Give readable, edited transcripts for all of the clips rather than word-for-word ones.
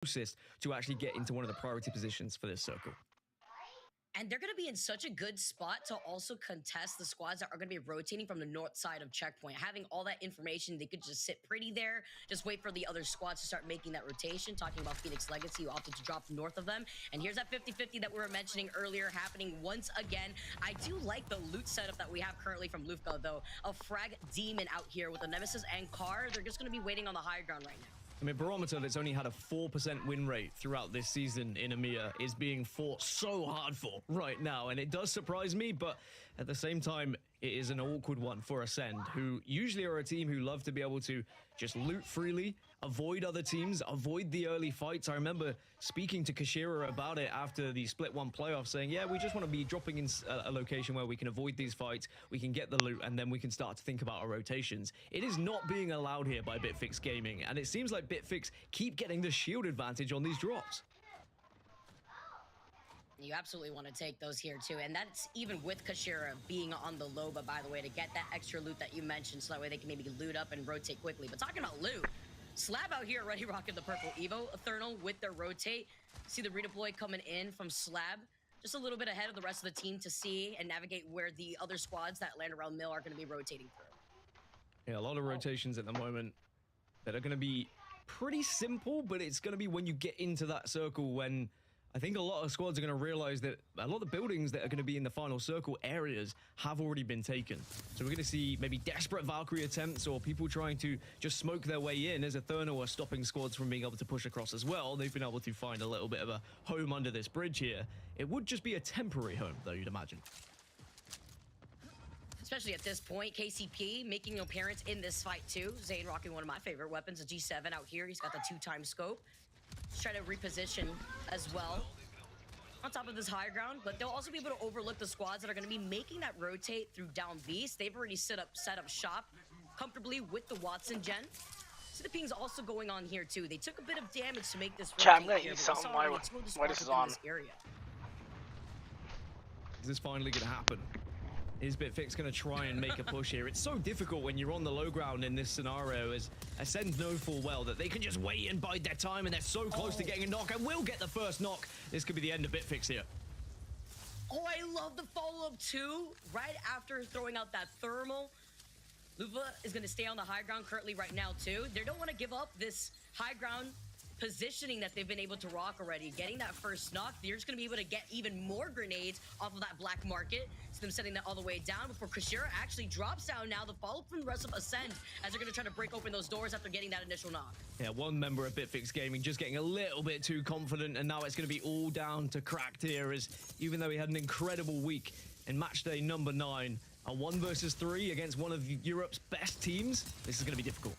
closest to actually get into one of the priority positions for this circle. And they're going to be in such a good spot to also contest the squads that are going to be rotating from the north side of checkpoint. Having all that information, they could just sit pretty there, just wait for the other squads to start making that rotation. Talking about Phoenix Legacy, who opted to drop north of them. And here's that 50-50 that we were mentioning earlier happening once again. I do like the loot setup that we have currently from Lufka, though. A Frag Demon out here with a Nemesis and Car. They're just going to be waiting on the high ground right now. I mean, Barometer, that's only had a 4% win rate throughout this season in EMEA, is being fought so hard for right now. And it does surprise me, but at the same time, it is an awkward one for Ascend, who usually are a team who love to be able to just loot freely, avoid other teams, avoid the early fights. I remember speaking to Kashira about it after the Split 1 playoff, saying, yeah, we just want to be dropping in a location where we can avoid these fights, we can get the loot, and then we can start to think about our rotations. It is not being allowed here by Bitfix Gaming, and it seems like Bitfix keep getting the shield advantage on these drops. You absolutely want to take those here too, and that's even with Kashira being on the Loba, by the way, to get that extra loot that you mentioned, so that way they can maybe loot up and rotate quickly. But talking about loot, Slab out here already rocking the purple Evo, Eternal with their rotate. See the redeploy coming in from Slab, just a little bit ahead of the rest of the team to see and navigate where the other squads that land around Mill are going to be rotating through. Yeah, a lot of rotations at the moment that are going to be pretty simple, but it's going to be when you get into that circle when I think a lot of squads are going to realize that a lot of the buildings that are going to be in the final circle areas have already been taken. So we're going to see maybe desperate Valkyrie attempts or people trying to just smoke their way in as Eternal are stopping squads from being able to push across as well. They've been able to find a little bit of a home under this bridge here. It would just be a temporary home, though, you'd imagine. Especially at this point, KCP making an appearance in this fight too. Zane rocking one of my favorite weapons, a G7 out here. He's got the 2-time scope. Just try to reposition as well on top of this high ground, but they'll also be able to overlook the squads that are going to be making that rotate through down beast. They've already set up shop comfortably with the Watson gen. So the ping's also going on here too. They took a bit of damage to make this Chat, I'm gonna here, eat something while this is on. This area. Is this finally going to happen? Is Bitfix going to try and make a push here? It's so difficult when you're on the low ground in this scenario, as Ascend know full well that they can just wait and bide their time, and they're so close to getting a knock, and will get the first knock. This could be the end of Bitfix here. Oh, I love the follow-up too. Right after throwing out that thermal, Luva is going to stay on the high ground currently right now too. They don't want to give up this high ground positioning that they've been able to rock already. Getting that first knock, they're just going to be able to get even more grenades off of that black market. So them setting that all the way down before Kashira actually drops down now. The follow from the rest of Ascend as they're going to try to break open those doors after getting that initial knock. Yeah, one member of Bitfix Gaming just getting a little bit too confident, and now it's going to be all down to Cracked here, as even though he had an incredible week in match day number 9, a 1 versus 3 against one of Europe's best teams, this is going to be difficult.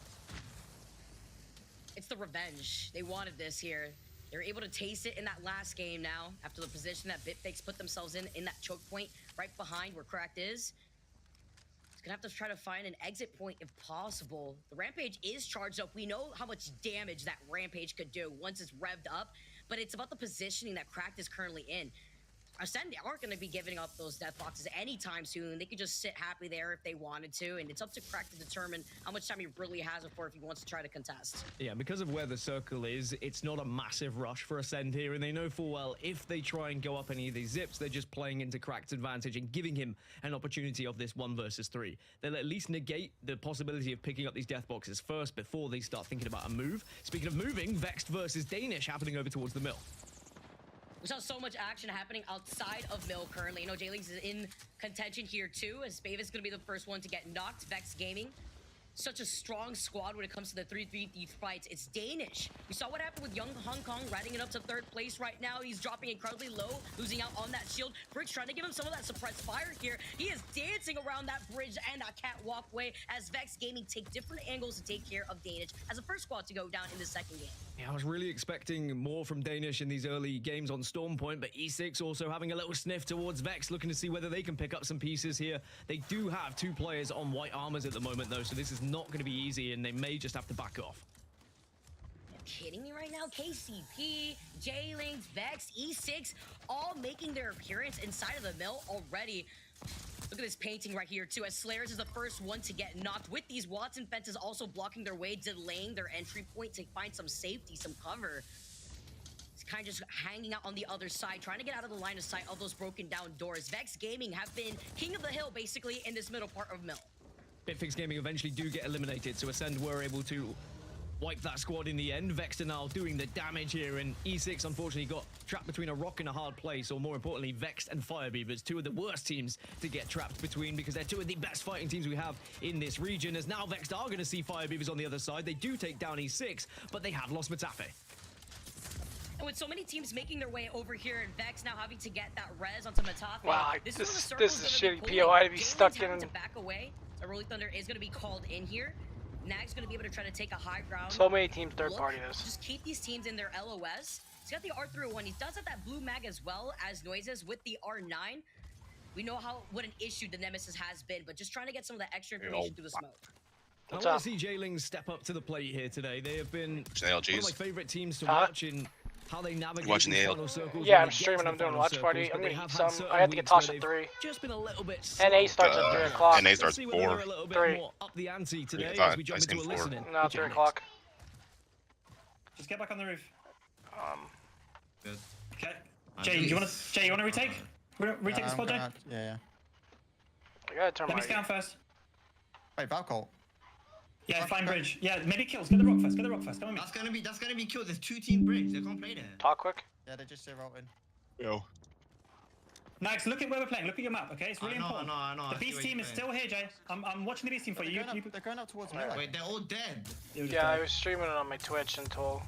It's the revenge. They wanted this here. They're able to taste it in that last game now after the position that Bitfix put themselves in that choke point right behind where Cracked is. He's gonna have to try to find an exit point if possible. The Rampage is charged up. We know how much damage that Rampage could do once it's revved up, but it's about the positioning that Cracked is currently in. Ascend aren't going to be giving up those death boxes anytime soon. They could just sit happy there if they wanted to, and it's up to Crack to determine how much time he really has it for if he wants to try to contest. Yeah, because of where the circle is, it's not a massive rush for Ascend here, and they know full well if they try and go up any of these zips, they're just playing into Cracked's advantage and giving him an opportunity of this 1 versus 3. They'll at least negate the possibility of picking up these death boxes first before they start thinking about a move. Speaking of moving, Vexed versus Danish happening over towards the mill. We saw so much action happening outside of Mill currently. You know, J-Leagues is in contention here too, as Spave is going to be the first one to get knocked. Vex Gaming, such a strong squad when it comes to the 3-3 fights. It's Danish. We saw what happened with Young Hong Kong riding it up to 3rd place right now. He's dropping incredibly low, losing out on that shield. Briggs trying to give him some of that suppressed fire here. He is dancing around that bridge and that catwalkway as Vex Gaming take different angles to take care of Danish as a first squad to go down in the second game. Yeah, I was really expecting more from Danish in these early games on Storm Point, but E6 also having a little sniff towards Vex, looking to see whether they can pick up some pieces here. They do have 2 players on white armors at the moment, though, so this is not going to be easy, and they may just have to back off. You're kidding me right now? KCP, J-Links, Vex, E6, all making their appearance inside of the mill already. Look at this painting right here, too, as Slayers is the first one to get knocked, with these Watson fences also blocking their way, delaying their entry point to find some safety, some cover. kind of just hanging out on the other side, trying to get out of the line of sight of those broken down doors. Vex Gaming have been king of the hill, basically, in this middle part of Mill. Bitfix Gaming eventually do get eliminated, so Ascend were able to wipe that squad in the end. Vexter now doing the damage here, and E6 unfortunately got trapped between a rock and a hard place, or more importantly, Vext and Firebeavers, two of the worst teams to get trapped between because they're two of the best fighting teams we have in this region. As now Vext are going to see Firebeavers on the other side. They do take down E6, but they have lost Matafe. And with so many teams making their way over here, and Vex now having to get that res onto Matafe. Wow, this this is is shitty POI to be stuck in. To back away. So Rolling Thunder is going to be called in here. Nag's going to be able to try to take a high ground. So many teams third party this. Just keep these teams in their LOS. He's got the R301. He does have that blue mag as well as Noises with the R9. We know what an issue the Nemesis has been, but just trying to get some of that extra information through the smoke. I want to see J-Lings step up to the plate here today. They have been one of my favorite teams to watch in how they navigate watching the final circles. Yeah, I'm streaming. I'm doing a watch party. I'm gonna eat some. I have to get tossed at 3. Just been a little bit NA starts at 3 o'clock. NA starts at 4. 3. Up the ante today as we jump into a listening. No, 3 o'clock. Just get back on the roof. Good. Okay. Jay, you wanna retake? Retake the spot, Jay? Yeah. I gotta turn Let me my. scan first. Wait, Valcolt. Yeah, fine bridge. Yeah, maybe kills. Get the rock first. Get the rock first. Come on me. That's gonna be killed. There's 2 team bridge. They can't play there. Talk quick. Yeah, they just revolting. Yo. Nags, look at where we're playing. Look at your map, okay? It's really important. I know. The Beast team is still here, Jay. I'm watching the Beast team for you. They're going up towards me. Wait, they're all dead. Yeah, I was streaming it on my Twitch until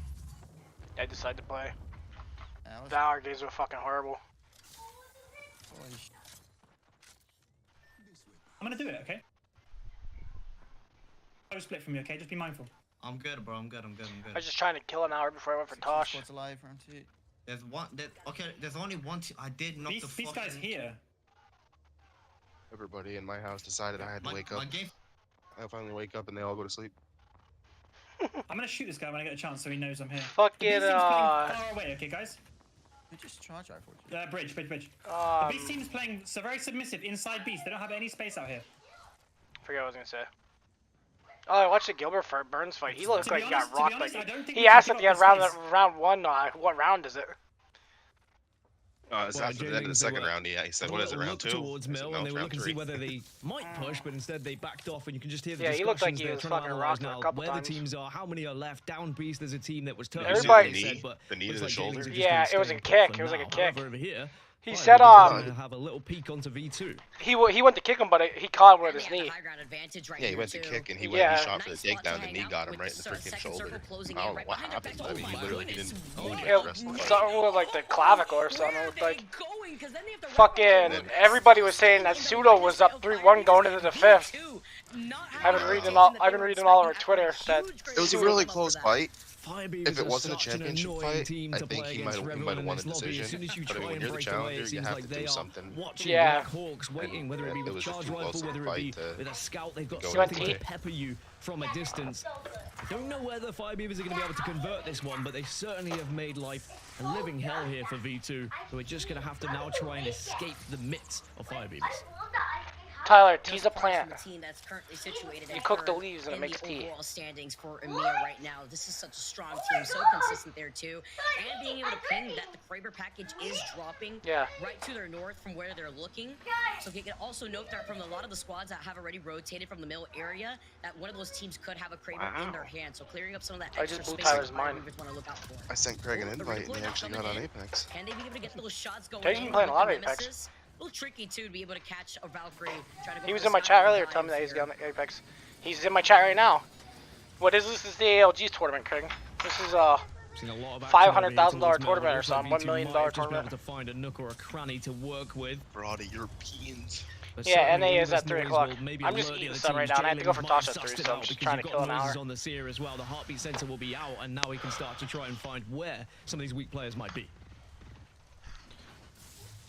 I decided to play. Yeah, Valor games were fucking horrible. I'm gonna do it, okay? I will split from you, okay? Just be mindful. I'm good, bro. I'm good. I was just trying to kill an hour before I went for Tosh. Squad's alive, round 2. There's one. Okay, there's only one. I did knock the These guys here. Everybody in my house decided I had to wake My up. game. I finally wake up and they all go to sleep. I'm gonna shoot this guy when I get a chance so he knows I'm here. Fuck The it, Beast team's playing far away, okay, guys? We just charge rifled. Bridge. The Beast team's playing so very submissive inside Beast. They don't have any space out here. Forget what I was gonna say. Oh, I watched the Gilbert Burns fight. He looked To be like he got honest, rocked. I don't think He we asked should at give the up end the space. round 1. What round is it? It's Well, after the end of the second round, yeah. He said, what is it, round look 2? towards I said, Mill, no, and they it's were round looking to 3. see whether they might push, but instead they backed off, and you can just hear the Yeah, he looked like discussions he there was trying to fucking analyze rocked now a couple where times. the teams are, how many are left. Down Beast, there's a team that was turned. Everybody- The knee to the shoulder? Yeah, it was a kick. It was like a kick. Over here, He Firebeavers said, are gonna have a little peek onto V2. he went to kick him, but he caught him with his They have the knee. high ground advantage right Yeah, he here, went to too. kick and he Yeah. shot for the Nice spot to takedown. The hang knee out got him with right in the the freaking second shoulder. circle closing I in don't know right what behind their happened. back. I mean, Oh he my literally goodness. didn't Where move are the It rest of the was fight. something with like the clavicle or something. Where It are looked they like going? 'Cause then they have to fucking everybody was saying that Pseudo was up 3-1 going into the 5th. I've been reading all over Twitter that It was a really close fight. Firebeavers If it wasn't a are such an championship annoying fight, team I to think play he might against have everyone in won a this lobby. As decision. soon as you But I try mean, when and you're the break away, challenger, it you seems have like to they do are something. watching Yeah. Black Hawks, waiting, whether it be it with was just charge too close rifle, of a whether it fight be to with a scout. They've got go something into to it. pepper you from a distance. I don't know whether Firebeavers are going to be able to convert this one, but they certainly have made life a living hell here for V2. So we're just going to have to now try and escape the mitts of Firebeavers. Tyler, tea's a plant. The team that's currently situated You at cook the third leaves and it in makes the tea. overall standings for EMEA right now. This is such a strong team, so consistent there too. And being able to ping that the Kraber package is dropping right to their north from where they're looking. So you can also note that from a lot of the squads that have already rotated from the middle area, that one of those teams could have a Kraber in their hand. So clearing up some of that I extra just blew space Tyler's that mind. Firebeavers want to look out for. I sent Craig an The invite and redeploy he now actually coming got on in. Apex. Can they be able to get those shots going? He's been in playing a with lot the of Apex. Nemesis? A little tricky too to be able to catch a Valkyrie. Try to go He for was the in my side chat and earlier dive telling me that he's here. got Apex. He's in my chat right now. What is this? This is the ALG's tournament, Craig. This is Seen a lot of $500,000 towards tournament or Melbourne. something, V2 $1 million might have just been tournament. able to find a nook or a cranny to work with. For all the Europeans. But Yeah, certainly NA all is this at 3 noise o'clock. will maybe I'm just alert the eating other some right teams. now, and I have to go J-Lings for might Tosh have at 3, sussed it so I'm out just because trying you've to got kill an hour. noises on the Seer as well. The heartbeat sensor will be out, and now he can start to try and find where some of these weak players might be.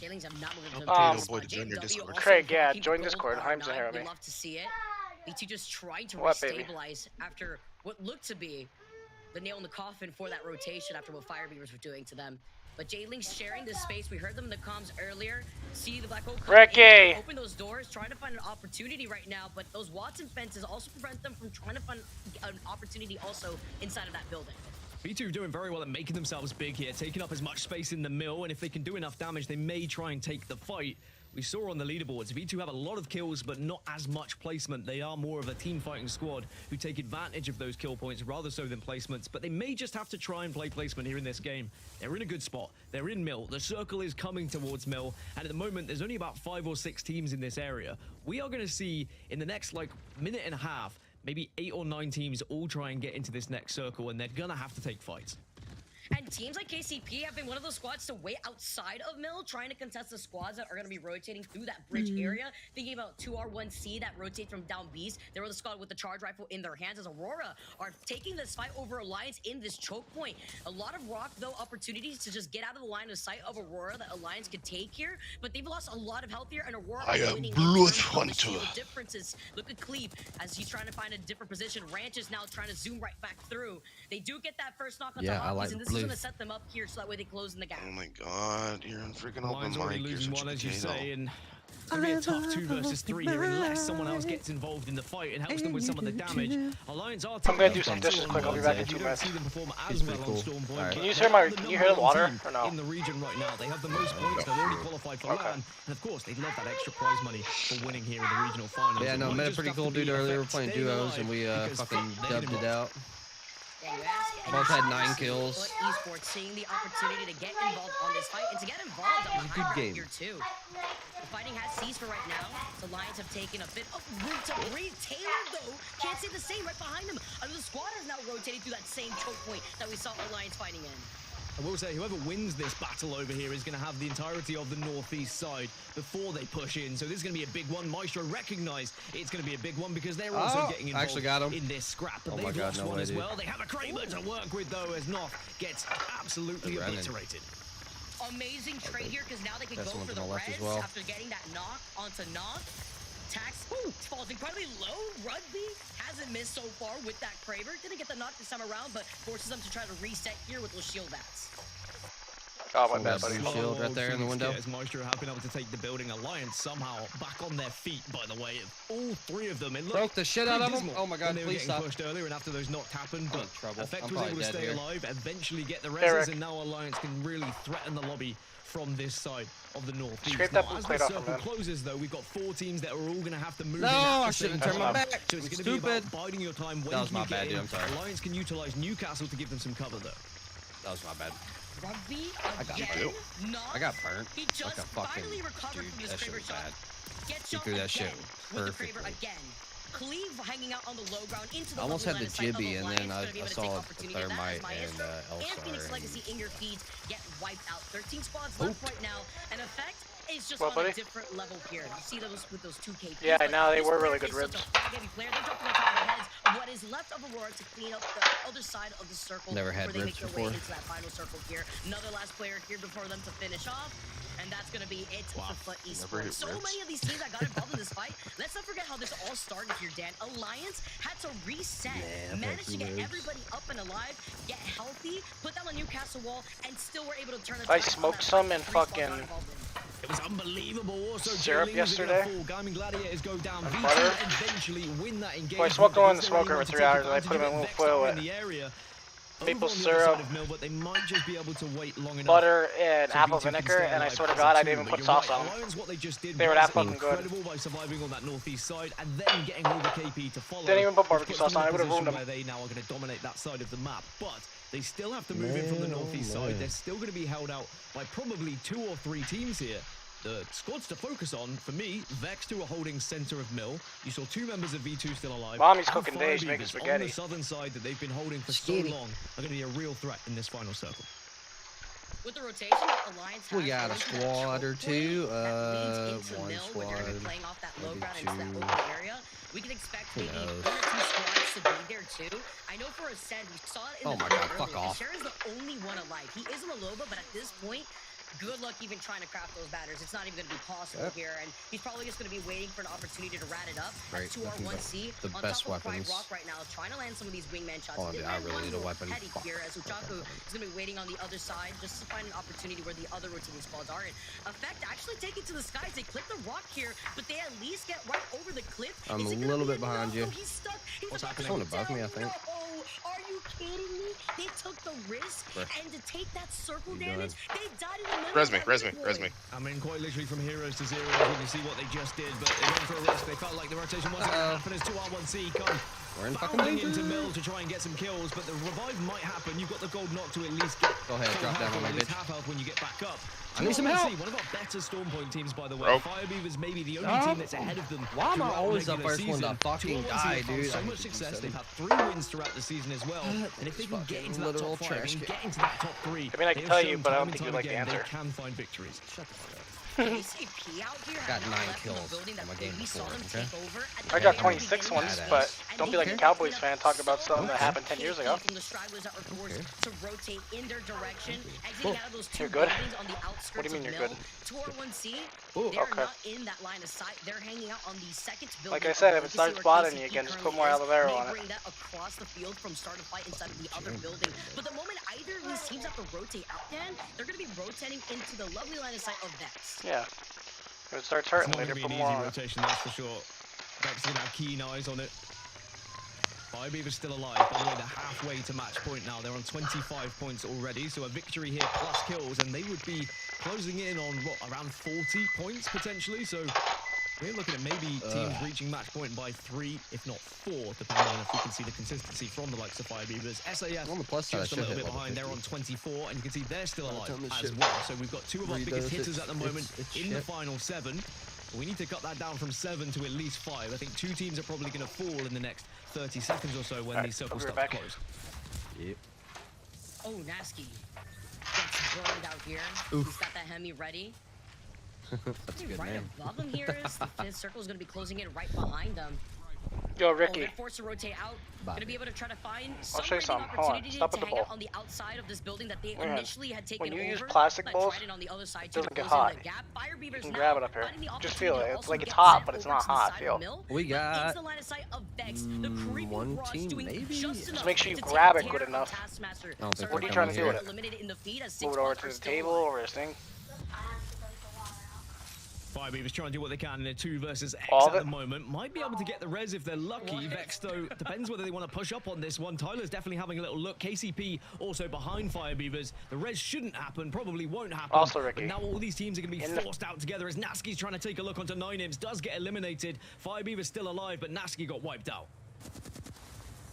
J-Lings have not moved to Potato the boy spot. to join your JW Discord. also Craig, yeah, keep join the Discord. gold Heim's in R9. here with We me. love to see it. B2 just trying to What, baby? restabilize after what looked to be the nail in the coffin for that rotation after what Firebeavers were doing to them. But J-Lings sharing this space. We heard them in the comms earlier. See the Black Hole come Ricky! in, open those doors, trying to find an opportunity right now. But those Watson fences also prevent them from trying to find an opportunity also inside of that building. V2 doing very well at making themselves big here, taking up as much space in the mill, and if they can do enough damage, they may try and take the fight. We saw on the leaderboards, V2 have a lot of kills, but not as much placement. They are more of a team fighting squad who take advantage of those kill points rather so than placements, but they may just have to try and play placement here in this game. They're in a good spot. They're in mill. The circle is coming towards mill, and at the moment, there's only about 5 or 6 teams in this area. We are going to see in the next, minute and a half, maybe 8 or 9 teams all try and get into this next circle, and they're going to have to take fights. And teams like KCP have been one of those squads to wait outside of mill, trying to contest the squads that are going to be rotating through that bridge area. Thinking about 2R1C that rotate from down B's. They were the squad with the charge rifle in their hands as Aurora are taking this fight over Alliance in this choke point. A lot of Rock, though, opportunities to just get out of the line of sight of Aurora that Alliance could take here, but they've lost a lot of health here, and Aurora I is am winning Blood Hunter. Hunter. Differences. Look at Cleve as he's trying to find a different position. Ranch is now trying to zoom right back through. They do get that first knock on Hopkins, and this is going to set them up here so that way they close in the gap. Oh my god, you're in freaking Lions open already mic. You're losing such a one, as you potato. say, and it's going to be a tough 2 versus 3 here unless someone else gets involved in the fight and helps them with some of the damage. Alliance are I'm gonna do some dishes quick. I'll be back in 2 You don't minutes. see them perform as well on Stormpoint. Alright. Can you hear the water or no? In the region right now, they have the most points. They're already qualified for Okay. LAN, and of course, they'd love that extra prize money for winning here in the regional finals. Yeah, It no, might met a just pretty have to cool be dude earlier. We're effect playing staying duos, and alive, we because fucking they're dubbed gonna it out. Yeah, you ask Both had any 9 kills. Esports seeing the opportunity to get involved on this fight and to get involved on It was a good game. here too. The fighting has ceased for right now. The Lions have taken a bit of room to breathe. Taylor, though, can't say the same right behind him. Another squad is now rotating through that same choke point that we saw Alliance fighting in. I will say, whoever wins this battle over here is going to have the entirety of the northeast side before they push in. So this is going to be a big one. Maestro recognized it's going to be a big one because they're also getting involved actually got him. in this scrap. But Oh my they've God, lost no one way, as dude. well. They have a Kraber to work with, though, as Noth gets absolutely They're running. obliterated. Amazing trade here because now they can That's go the one for to the the left as res well. after getting that knock onto Noth. Tax falls incredibly low. Rugby hasn't missed so far with that Kraber. Didn't get the knock this time around, but forces them to try to reset here with those shield bats. Oh, my Oh, bad, that buddy. blue shield right there in the window. As Maestro have been able to take the building. Alliance somehow back on their feet, by the way. All 3 of them. It looked Broke the shit out of pretty him. dismal Oh my God, when they were please getting stop. pushed earlier and after those knocks happened, I'm but in trouble. Effect I'm was probably able to dead stay here. alive, eventually get the Eric. reses, and now Alliance can really threaten the lobby from this side of the northeast. Scrape Now, that blue as plate the off from circle them. closes, though, we've got 4 teams that are all going to have to move No, in at I the shouldn't same turn my time. back. So it's I'm going to be stupid. about biding your time. When That was can my you get bad, dude. in? I'm sorry. Alliance can utilize Newcastle to give them some cover, though. That was my bad. Rugby got again. burnt. Knock. I got burnt. He Like just a fucking finally recovered dude. from this That shit Kraber was shot. bad. Gets He shot threw that shit again with the Kraber perfectly. again. Cleve hanging out on the low ground into the I almost ugly had the line of sight of Jibby, and then Alliance, I gonna be able to saw take the opportunity of that as Thermite Maestro and and Phoenix Elstar, Legacy and- in your feet get wiped out. 13 squads left right now, and Effect is just Well, on buddy? a different level here. You see those with those 2 KPs. Yeah, but no, they this were player really good is such ribs. a frag-heavy player. They're dropping on top of their heads of what is left of Aurora to clean up the other side of the circle Never had before they make ribs their way before. into that final circle here. Another last player here before them to finish off. And that's going to be it for Foot Never hit Esports. So ribs. many of these teams that got involved in this fight. Let's not forget how this all started here, Dan. Alliance had to reset, managed to get everybody up and alive, get healthy, put them on Newcastle wall, and still were able to turn the I tide on smoked that some fight. and 3 squads fucking- got involved in. It was unbelievable. Also, Syrup Jolene yesterday. is gonna fall. Gaming Gladiators go down. V2 butter. eventually win that engagement. Well, I smoked one in the because smoker they're for able to 3 take hours, and I advantage put 'em of in a it. little Vex foil are with in the area. maple Over on the other syrup, side of Mill, but they might just be able to wait long enough. butter, and so apple V2 can vinegar, stay and I alive swear to as a God, I team. didn't even But put you're sauce right, on them. Alliance, what they just did They were was that fucking good. incredible by surviving on that northeast side and then getting all the KP to follow. Didn't even put which barbecue puts them sauce on, in a I would've position ruined them. where they now are going to dominate that side of the map. But they still have to move in from the northeast side. They're still going to be held out by probably 2 or 3 teams here. The squads to focus on, for me, Vex, who are holding center of Mill. You saw 2 members of V2 still alive. Mommy's and cooking Fire days, making Beavers spaghetti. on the southern side that they've been holding for so Spaghetti. long are going to be a real threat in this final circle. With the rotation that Alliance has We got a going to that squad choke or point two, that leads into one Mill when you're gonna be squad, playing off that low maybe ground into that 2. open area. We can expect Who maybe knows? 1 or 2 squads to be there too. I know for Ascend, we saw it in Oh the my video God, fuck earlier. off. Share is the only one alive. He is in the Loba, but at this point, good luck even trying to craft those batters. It's not even going to be possible Yep. here, and he's probably just going to be waiting for an opportunity to rat it up. Right, At 2R1C the on best top of Pride weapons. Rock right now, trying to land some of these wingman shots. Oh, He did I land really one need a little weapon. heady Fuck. here as Uchaku is going to be waiting on the other side just to find an opportunity where the other rotating squads are in. Effect actually take it to the skies. They clip the rock here, but they at least get right over the cliff. I'm Is a it gonna little be bit behind enough? you. He's stuck. He's What's about to happening? go Someone above me, I down. think. No. Are you kidding me? They took the risk and to take that circle You damage, they died in the middle. Res me, of that res me, deploy. res me. I mean, quite literally from heroes to zeros when you see what they just did, but they went for a risk. They felt like the rotation wasn't going to happen as 2R1C come We're in fucking barreling danger. into Mill to try and get some kills, but the revive might happen. You've got the gold knock to at least get Go ahead, full drop down health, on or me, at least bitch. half health when you get back up. I need some 2R1C, help. one of our better Storm Point teams, by the way. Bro. Firebeavers maybe the only Stop. team that's ahead of them. Why am I throughout always the regular first one to season. fucking 2R1C die, have found dude? So I much hate success. these They've seven. had 3 wins throughout the season as well. And if they can get into that literal top 5 trash and can. get into that top 3, I mean, I can they tell have you, shown but I time don't and think you'd time like the again answer. They can find victories. Shut the fuck up. KCP out here Got have 9 not left kills the building that in my we game saw before, them okay? take over at I the got very 26 beginning of ones, the but game, and don't be they like a did Cowboys enough fan talking about something that so happened 10 years ago. From the stragglers that were forced to rotate in their direction, exiting Cool. out of those 2 You're good? buildings on the outskirts What do you mean of you're Mill. good? 2R1C, Ooh, they're okay. not in that line of sight. They're hanging out on the second building. Like I of said, the if it legacy starts where spotting KCP you again, just put currently more is. Olivero They on it. bring that across the field from start of fight inside of the other building. But the moment either of these teams have to rotate out, Dan, they're going to be rotating into the lovely line of sight of Vex. Yeah. If it starts It's hurting not later, going to put be an more easy on it. rotation, that's for sure. Vex going to have keen eyes on it. Firebeaver's still alive. By the way, they're halfway to match point now. They're on 25 points already, so a victory here plus kills, and they would be closing in on, what, around 40 points potentially? So we're looking at maybe teams reaching match point by 3, if not 4, depending on if we can see the consistency from the likes of Firebeavers. SAF On the plus side, I just a should little hit bit level behind. They're 50. on 24, and you can see they're still alive tell me as shit. well. So we've got 2 of our Three biggest benefits. hitters at the moment It's in the shit. final 7. We need to cut that down from 7 to at least 5. I think 2 teams are probably going to fall in the next 30 seconds or so when Alright, these circles I'll be start right to close. Yep. Oh, Nasky gets burned out here. Oof. He's got that Hemi ready. That's a good Right name. above him here is the 5th circle is going to be closing in right behind them. Yo, Oh, Ricky. they're forced to rotate out. Going to be able to try to find some show you rating something. Hold on. opportunity Stop to at the hang out bowl. on the outside of this building that they Wait a minute. initially had taken When you use over. plastic But bowls, tried it on the other side it too, doesn't to get close in hot. the gap. Firebeavers You can now grab it up here. finding the Just feel opportunity it. to It's also like it's get hot, Zed but it's over not to the hot. side of Feel. Mill. We But got into the line of sight of Vex. The creeping one Rush team, doing maybe? just enough make sure you to grab take it good care of enough. Taskmaster. I don't think What are you they're trying to coming do with here. it? Eliminated in the feed as Move 6 it over spots to are the still table alive. or his thing. Firebeavers trying to do what they can in a 2 versus X All of at it? the moment. Might be able to get the res if they're lucky. Vex, though, depends whether they want to push up on this one. Tyler's definitely having a little look. KCP also behind Firebeavers. The res shouldn't happen, probably won't happen. Also, Ricky. But now all these teams are going to be In the- forced out together as Nasky's trying to take a look onto 9imps. Does get eliminated. Firebeavers still alive, but Nasky got wiped out.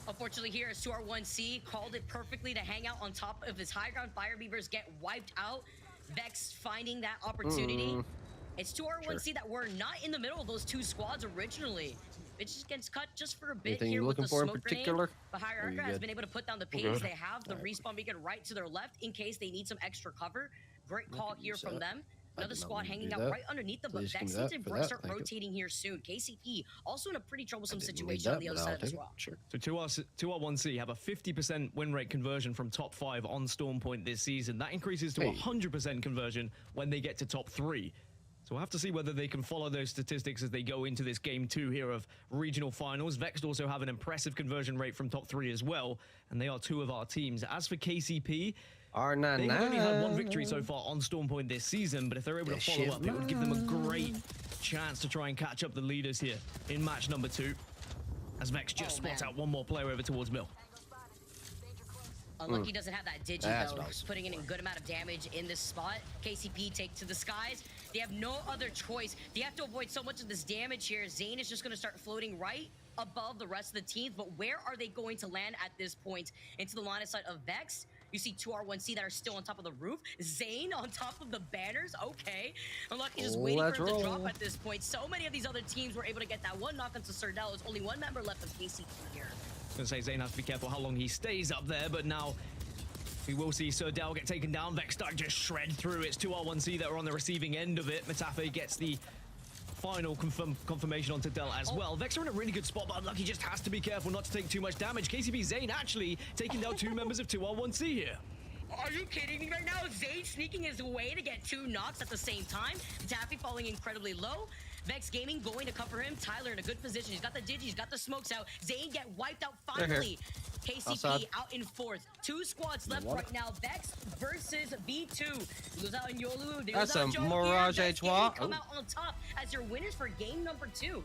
Unfortunately here, is 2R1C called it perfectly to hang out on top of his high ground. Firebeavers get wiped out. Vex finding that opportunity. It's 2R1C that were not in the middle of those 2 squads originally. It just gets cut just for a bit Anything here you with the looking for in smoke particular? grenade. But Or Hierarcha you has good? been able to put down the We're pings. good. They have the respawn beacon right to their left in case they need some extra cover. Great call could here use from that. them. I Another did not squad mean to hanging do out that. right underneath them, but Please give Vex me needs that to for that, start thank you. rotating here soon. KCP also in a pretty troublesome Didn't need situation on that, the but other I'll side take as it. well. Sure. So 2R1C have a 50% win rate conversion from top 5 on Storm Point this season. That increases to Hey. 100% conversion when they get to top 3. So we'll have to see whether they can follow those statistics as they go into this game 2 here of regional finals. Vex also have an impressive conversion rate from top 3 as well, and they are 2 of our teams. As for KCP, R99. they've only had 1 victory so far on Storm Point this season, but if they're able to That follow shit, up, it would give them a great chance to try and catch up the leaders here in match number 2. As Vex just spots man. out one more player over towards Mill. Unlucky doesn't have that digi That's though, nice. putting in a good amount of damage in this spot. KCP take to the skies. They have no other choice. They have to avoid so much of this damage here. Zane is just going to start floating right above the rest of the teams, but where are they going to land at this point? Into the line of sight of Vex. You see 2R1C that are still on top of the roof. Zane on top of the banners. Okay. Unlucky just waiting Let's for him to drop roll. at this point. So many of these other teams were able to get that one knock onto Serdell. There's only 1 member left of KCP here. I was going to say Zayn has to be careful how long he stays up there, but now we will see Serdell get taken down. Vex start just shred through. It's 2R1C that are on the receiving end of it. Metafe gets the final confirmation onto Del as well. Vex are in a really good spot, but Unlucky just has to be careful not to take too much damage. KCP Zayn actually taking down 2 members of 2R1C here. Are you kidding me right now? Zayn sneaking his way to get 2 knocks at the same time. Taffy falling incredibly low. Vex Gaming going to cover him. Tyler in a good position. He's got the digi, he's got the smokes out. Zayn get wiped out They're here. finally. KCP Outside. out in 4th. 2 squads left What? right now. Vex versus V2. Lose out in Yolu. They That's lose out a Joe here. Mirage Vex H1. Gaming come Oh. out on top as your winners for game number 2.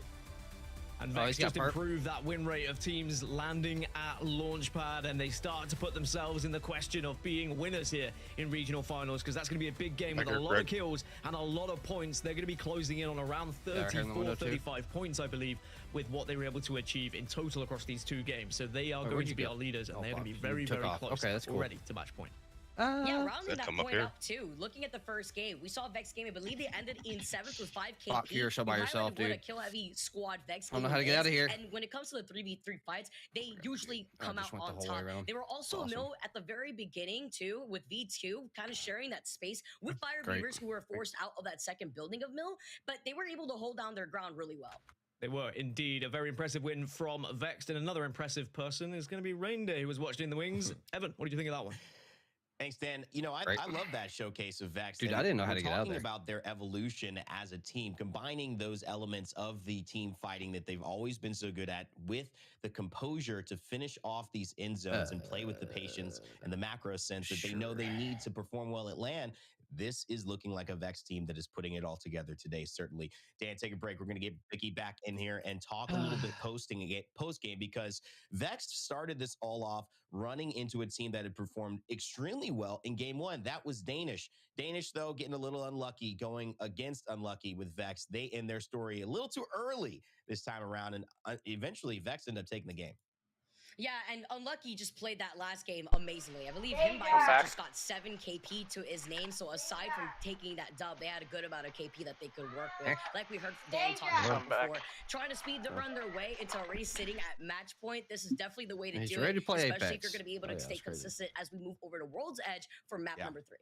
And Oh, Vex he's got just perp. improved that win rate of teams landing at Launchpad, and they start to put themselves in the question of being winners here in regional finals, because that's going to be a big game with a lot of kills and a lot of points. They're going to be closing in on around 34, 35 points, I believe, with what they were able to achieve in total across these 2 games. So they are going to be our leaders, and they're going to be very, very close Okay, that's cool. already to match point. Yeah, rounding that come up point here? up too. Looking at the first game, we saw Vex game. I believe they ended in 7th with 5 KP. Fuck, you're so by We yourself, highlighted what a dude. kill-heavy squad Vex I don't know game how to get is, out of here. And when it comes to the 3v3 fights, they usually come out just went the on whole way top. around. They were also Awesome. Mill at the very beginning too, with V2 kind of sharing that space with Fire Great. Beavers, who were forced out of that second building of Mill, but they were able to hold down their ground really well. They were indeed a very impressive win from Vexed, and another impressive person is going to be Reindeer, who was watching in the wings. Evan, what did you think of that one? Thanks, Dan. You know, I love that showcase of Vex. Dude, and I didn't know how we're to get out talking there. about their evolution as a team, combining those elements of the team fighting that they've always been so good at with the composure to finish off these end zones and play with the patience and the macro sense that they know they need to perform well at LAN. This is looking like a Vex team that is putting it all together today, certainly. Dan, take a break. We're going to get Vicky back in here and talk a little bit post-game, because Vex started this all off running into a team that had performed extremely well in game 1. That was Danish. Danish, though, getting a little unlucky, going against unlucky with Vex. They end their story a little too early this time around, and eventually Vex ended up taking the game. Yeah, and Unlucky just played that last game amazingly. I believe him by himself just got 7 KP to his name. So aside from taking that dub, they had a good amount of KP that they could work with. Like we heard Dan talk about before, trying to speed the run their way into already sitting at match point. This is definitely the way to He's do ready it, to play especially if Apex. you're going to be able to stay consistent as we move over to World's Edge for map number 3.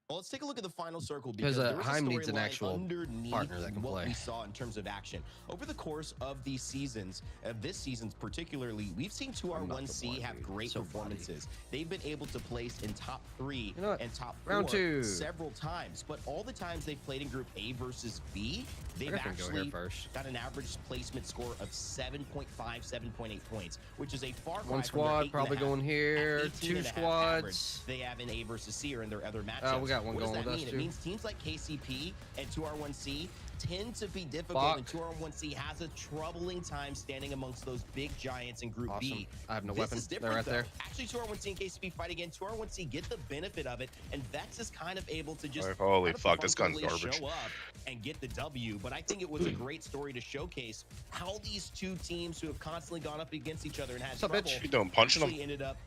Well, let's take a look at the final circle, Because, because there was a Heim needs an storyline actual underneath partner that can what play. we saw in terms of action. Over the course of these seasons, this season's particularly, we've seen 2R1C have great performances. They've been able to place in top 3 and top 4 Round 2. several times, but all the times they've played in Group A versus B, they've actually got an average placement score of 7.5, 7.8 points, which is a far cry One from their squad 8.5 probably going at here. 18.5 2 average squads. they have in A versus C or in their other matchups. We got one what does going that with mean? us, It too. means teams like KCP and 2R1C tend to be difficult, and 2R1C has a troubling time standing amongst those big giants in Group B. I have no This weapon. is They're different, right though. there. Actually, 2R1C and KCP fight again. 2R1C get the benefit of it, and Vex is kind of able to just Holy kind of fuck, this gun's perfunctorily garbage. show up and get the W. But I think it was a great story to showcase how these two teams who have constantly gone up against each other and had What's up, trouble bitch? You doing, punching them? actually ended up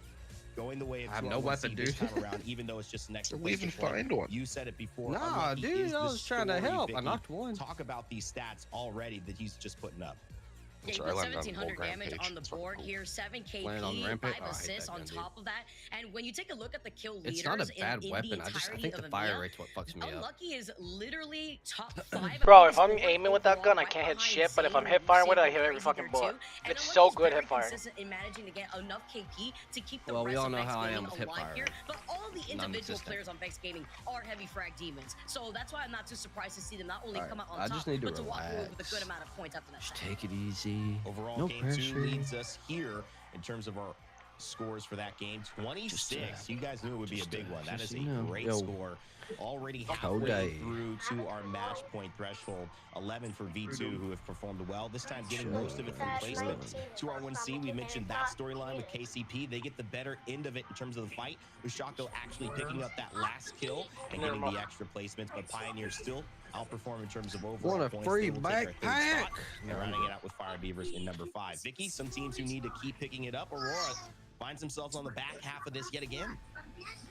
going the way of I have 2R1C no weapon, this dude. time around, even though it's just an extra We'll even placement point. find one. You said it before. Nah, Unlucky dude, is I the was trying to story, help. I Vicky. knocked one. Talk about these stats already that he's just putting up. Yeah, you Sorry, I put landed on the 1700 whole damage rampage. on the It's fucking board cool. here, 7 Landed on KP, rampage? 5 Oh, I hate assists that on gun, dude. top of that. And when you take a look at the kill leaders It's not a bad in weapon. the I entirety think of the fire EMEA, rate's what fucks me up. Unlucky is literally top 5. Bro, if I'm aiming with that gun, I can't hit shit, but if I'm hip firing with it, I hit every fucking bullet. It's so good hip firing. In managing to get enough KP to keep the Well, we rest all of know Vex how I am Gaming with hip alive fire. here, but all the individual Non-existent. players on Vex Gaming are heavy frag demons. So that's why I'm not too surprised to see them not only Alright, come out on I top, just need to but to walk away with a relax. good amount of points after that. Just second. take it easy. Overall, No game pressure. 2 leads us here in terms of our scores for that game. 26. You guys knew it would be a big one. That is a great score. Already halfway through to our match point threshold. 11 for V2, who have performed well. This time getting most of it from placement. 2R1C, we mentioned that storyline with KCP. They get the better end of it in terms of the fight, with Shaco actually picking up that last kill and getting the extra placements. But Pioneer still outperform in terms of overall Want a points. free They will take our third backpack? spot, and rounding it out with Fire Beavers in number 5. Vicky, some teams who need to keep picking it up. Aurora finds themselves on the back half of this yet again.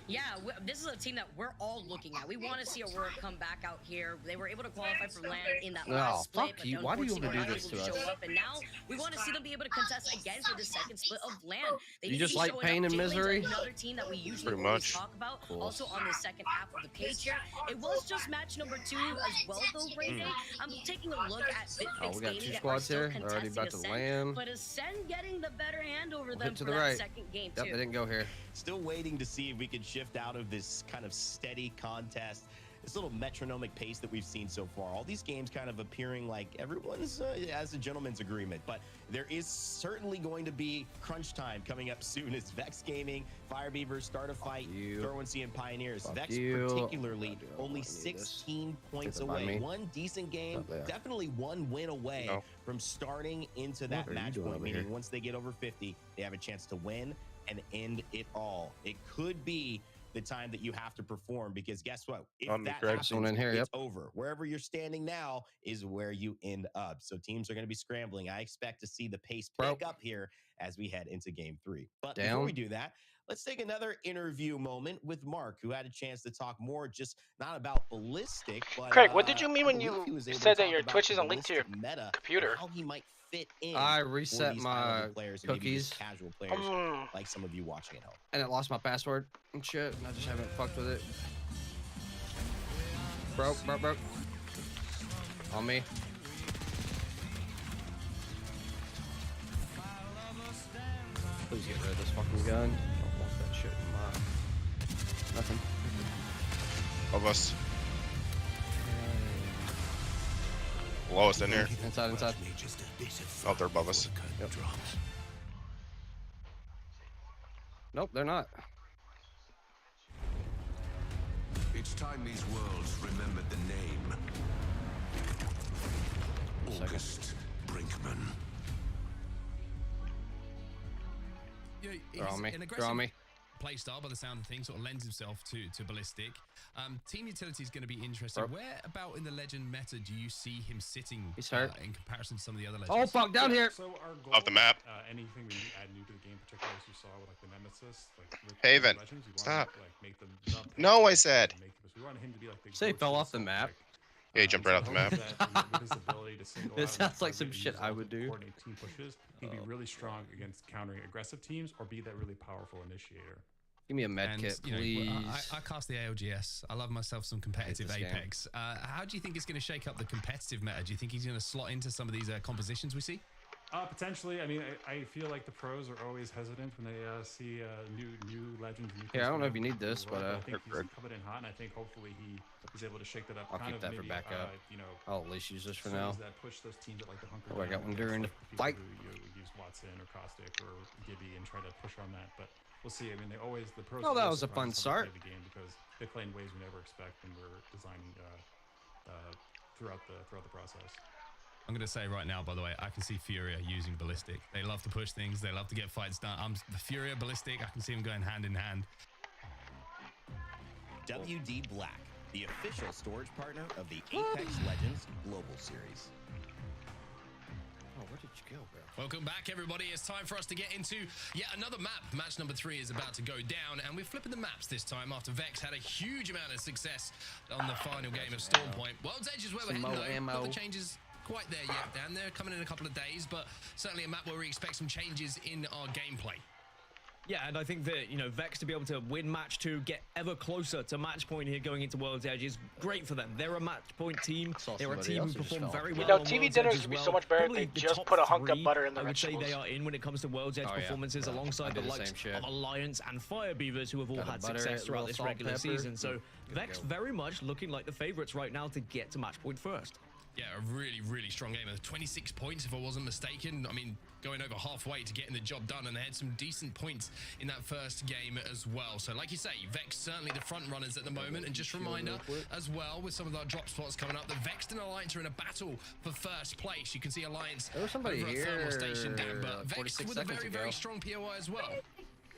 Yeah, this is a team that we're all looking at. We want to see Aurora come back out here. They were able to qualify for LAN in that last split, fuck but you. Why do you unfortunately want to were do not this able to to us? show up. And now we want to see them be able to contest again for the second split of LAN. They You need just to be like showing pain up. and J-Lane's misery? another team that we usually Pretty always much. talk about. Cool. Also on the second half of the page here. It was just match number 2 as well, though, Brayden. I'm taking a look at Bitfix we got Gaming 2 that are squads still here. They're already contesting about to Ascent, land. but Ascend getting the better hand over We'll them hit to for the that right. second game, Yep, too. they didn't go here. Still waiting to see if we can shift out of this kind of steady contest this little metronomic pace that we've seen so far. All these games kind of appearing like everyone's as a gentleman's agreement, but there is certainly going to be crunch time coming up soon as Vex Gaming, Fire Beavers start a fight, Thorwincy and Pioneers. Vex particularly only 16 points away. One decent game, definitely one win away from starting into that match point, meaning once they get over 50, they have a chance to win and end it all. It could be the time that you have to perform, because guess what? If that happens, it's over. Wherever you're standing now is where you end up. So teams are going to be scrambling. I expect to see the pace pick up here as we head into game 3. But before we do that, let's take another interview moment with Mark, who had a chance to talk more just not about Ballistic, but Craig, what did you mean when you said that your Twitch isn't linked to your computer? How he might fit in. I reset my cookies, casual players like some of you watching at home, and it lost my password and shit, and I just haven't fucked with it. Broke. On me. Please get rid of this fucking gun. Don't want that shit in my... Nothing. Above us. Lowest in here. Inside. Oh, they're above us. Yep. Nope, they're not. It's time these worlds remembered the name. August Brinkman. They're on me. They're on me. Playstyle, by the sound of things, sort of lends himself to Ballistic. Team utility is going to be interesting. Where about in the Legend meta do you see him sitting in comparison to some of the other Legends? Oh, fuck, down here! So our goal, off the map. Anything we add new to the game, particularly as you saw with like the Nemesis, like Haven, Legends, stop. To, like, make them jump. No, I said. We want him to be like the Say he fell off the map. Yeah, he jumped right off the map. This sounds like some shit I would do. Coordinate team pushes. He'd be really strong against countering aggressive teams, or be that really powerful initiator. Give me a med kit, please. I cast the ALGS. I love myself some competitive Apex. How do you think it's going to shake up the competitive meta? Do you think he's going to slot into some of these compositions we see? Potentially. I mean, I feel like the pros are always hesitant when they see new legends. Yeah, I don't know if you need this, but I think he's coming in hot, and I think hopefully he's able to shake that up. I'll keep that for backup. I'll at least use this for now. That push those teams that like the hunker. Oh, I got one during the fight. Who use Watson or Caustic or Gibby and try to push on that, but we'll see. I mean, the pros. Oh, that was a fun start. The game because they play in ways we never expect, and we're designing throughout the process. I'm going to say right now, by the way, I can see Furia using Ballistic. They love to push things. They love to get fights done. The Furia, Ballistic, I can see them going hand in hand. WD Black, the official storage partner of the Apex Legends Global Series. Oh, where did you go, bro? Welcome back, everybody. It's time for us to get into yet another map. Match number 3 is about to go down, and we're flipping the maps this time after Vex had a huge amount of success on the final game of Storm Point. World's Edge is where we're heading, though. Not the changes quite there yet, Dan. They're coming in a couple of days, but certainly a map where we expect some changes in our gameplay. Yeah, and I think that, Vex to be able to win match 2, get ever closer to match point here going into World's Edge is great for them. They're a match point team. They're a team who perform very well. TV dinners would be so much better if they just put a hunk of butter in the vegetables. I would say they are in when it comes to World's Edge performances alongside the likes of Alliance and Fire Beavers, who have all had success throughout this regular season. So Vex very much looking like the favorites right now to get to match point first. Yeah, a really, really strong game. 26 points, if I wasn't mistaken. I mean, going over halfway to getting the job done, and they had some decent points in that first game as well. So, like you say, Vex certainly the front runners at the moment. And just a reminder as well, with some of our drop spots coming up, the Vex and Alliance are in a battle for first place. You can see Alliance over at Thermal Station down, but Vex with a very, very strong POI as well.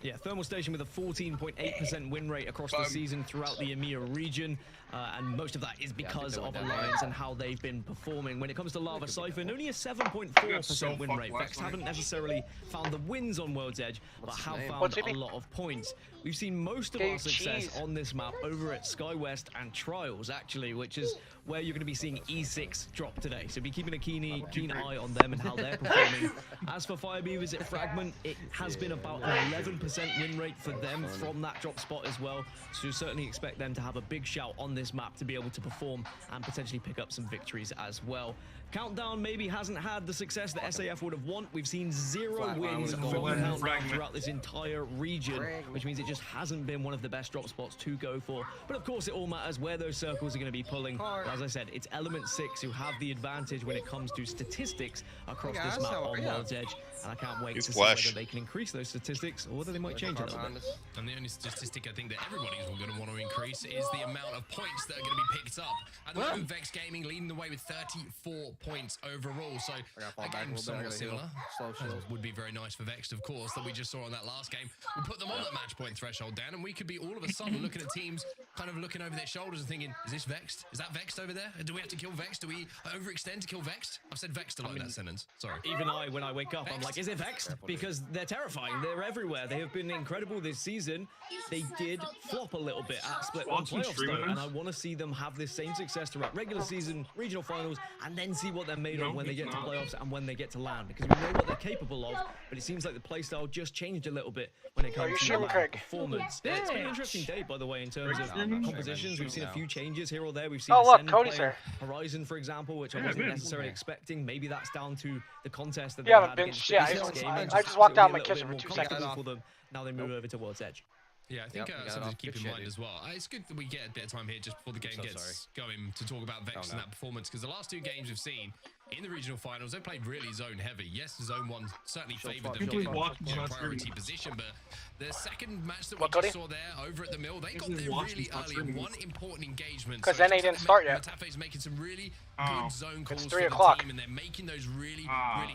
Yeah, Thermal Station with a 14.8% win rate across the season throughout the EMEA region. And most of that is because of Alliance and how they've been performing. When it comes to Lava Siphon, only a 7.4% win rate. Vex haven't necessarily found the wins on World's Edge, but have found a lot of points. We've seen most of our success on this map over at SkyWest and Trials, actually, which is where you're going to be seeing E6 drop today. So be keeping a keen eye on them and how they're performing. As for Fire Beavers at Fragment, it has been about an 11% win rate for them from that drop spot as well. So certainly expect them to have a big shout on this map to be able to perform and potentially pick up some victories as well. Countdown maybe hasn't had the success that SAF would have want. We've seen 0 Flatline wins with from the Countdown fragment. throughout this entire region, which means it just hasn't been one of the best drop spots to go for. But of course, it all matters where those circles are going to be pulling. But as I said, it's Element 6 who have the advantage when it comes to statistics across this map on World's Edge. And I can't wait to see whether they can increase those statistics or whether they might change a little bit. And the only statistic I think that everybody's going to want to increase is the amount of points that are going to be picked up. At the moment, Vex Gaming leading the way with 34 points overall. So again, somewhat similar. Would be very nice for Vex, of course, that we just saw on that last game. We put them on that match point threshold, Dan, and we could be all of a sudden looking at teams kind of looking over their shoulders and thinking, is this Vexed? Is that Vexed over there? Do we have to kill Vexed? Do we overextend to kill Vexed? I've said Vexed a lot in that sentence. Sorry. Even I, when I wake up, I'm like, is it Vexed? Because they're terrifying. They're everywhere. They have been incredible this season. They did flop a little bit at Split 1 playoffs, though, and I want to see them have this same success throughout regular season, regional finals, and then see what they're made of when they get to playoffs and when they get to LAN, because we know what they're capable of, but it seems like the playstyle just changed a little bit when it comes to performance. Yeah, it's been an interesting day, by the way, in terms of compositions. We've seen a few changes here or there. We've seen Ascend play Horizon, for example, which I wasn't necessarily expecting. Maybe that's down to the contest that they had against I just walked out my kitchen for 2 seconds. For them. Now they move over to World's Edge. Yeah, I think something to keep in mind as well. It's good that we get a bit of time here just before the game gets going to talk about Vex and that performance, because the last 2 games we've seen in the regional finals, they played really zone heavy. Yes, zone 1 certainly favoured them getting priority position, but the second match that we just saw there over at the mill, they got there really early in one important engagement. Because then they didn't start yet. Metafe's making some really good zone calls it's for 3 the o'clock. team, and they're making those really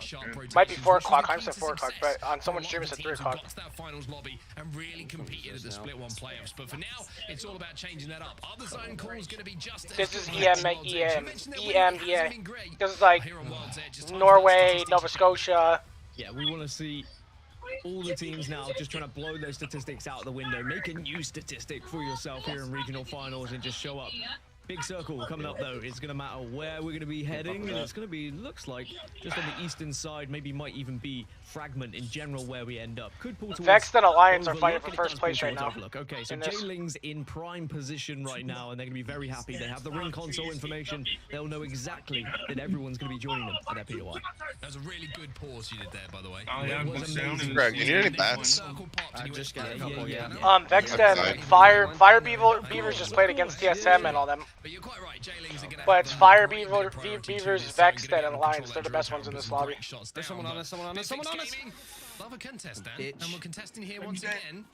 sharp rotations. Might be 4 o'clock. I'm saying 4 o'clock, but on someone's stream it's at 3 o'clock. Got to that finals lobby and really competed at the Split 1 playoffs. But for now, it's all about changing that up. Are the zone calls going to be just as This is EMEA. This is like Norway, Nova Scotia. Yeah, we want to see all the teams now just trying to blow those statistics out the window. Make a new statistic for yourself here in regional finals and just show up. Big circle coming up though. It's going to matter where we're going to be heading, and it's going to be, looks like, just on the eastern side, maybe might even be Fragment in general where we end up. Could pull towards Vex and Alliance are fighting Overlook, for first place right now. Overlook. Okay, so J-Ling's in prime position right now, and they're going to be very happy. They have the ring console information. They'll know exactly that everyone's going to be joining them at their POI. That was a really good pause you did there, by the way. Oh, yeah, Greg, you need any bats? I just got a couple, Vex and Fire Beavers just played against TSM and all them. But you're quite right, J-Ling's are going to But it's Fire Beavers, Vex, and Alliance. They're the best ones in this lobby. There's someone on us, someone on us, someone on us. Love a contest, Dan. And we're contesting here once again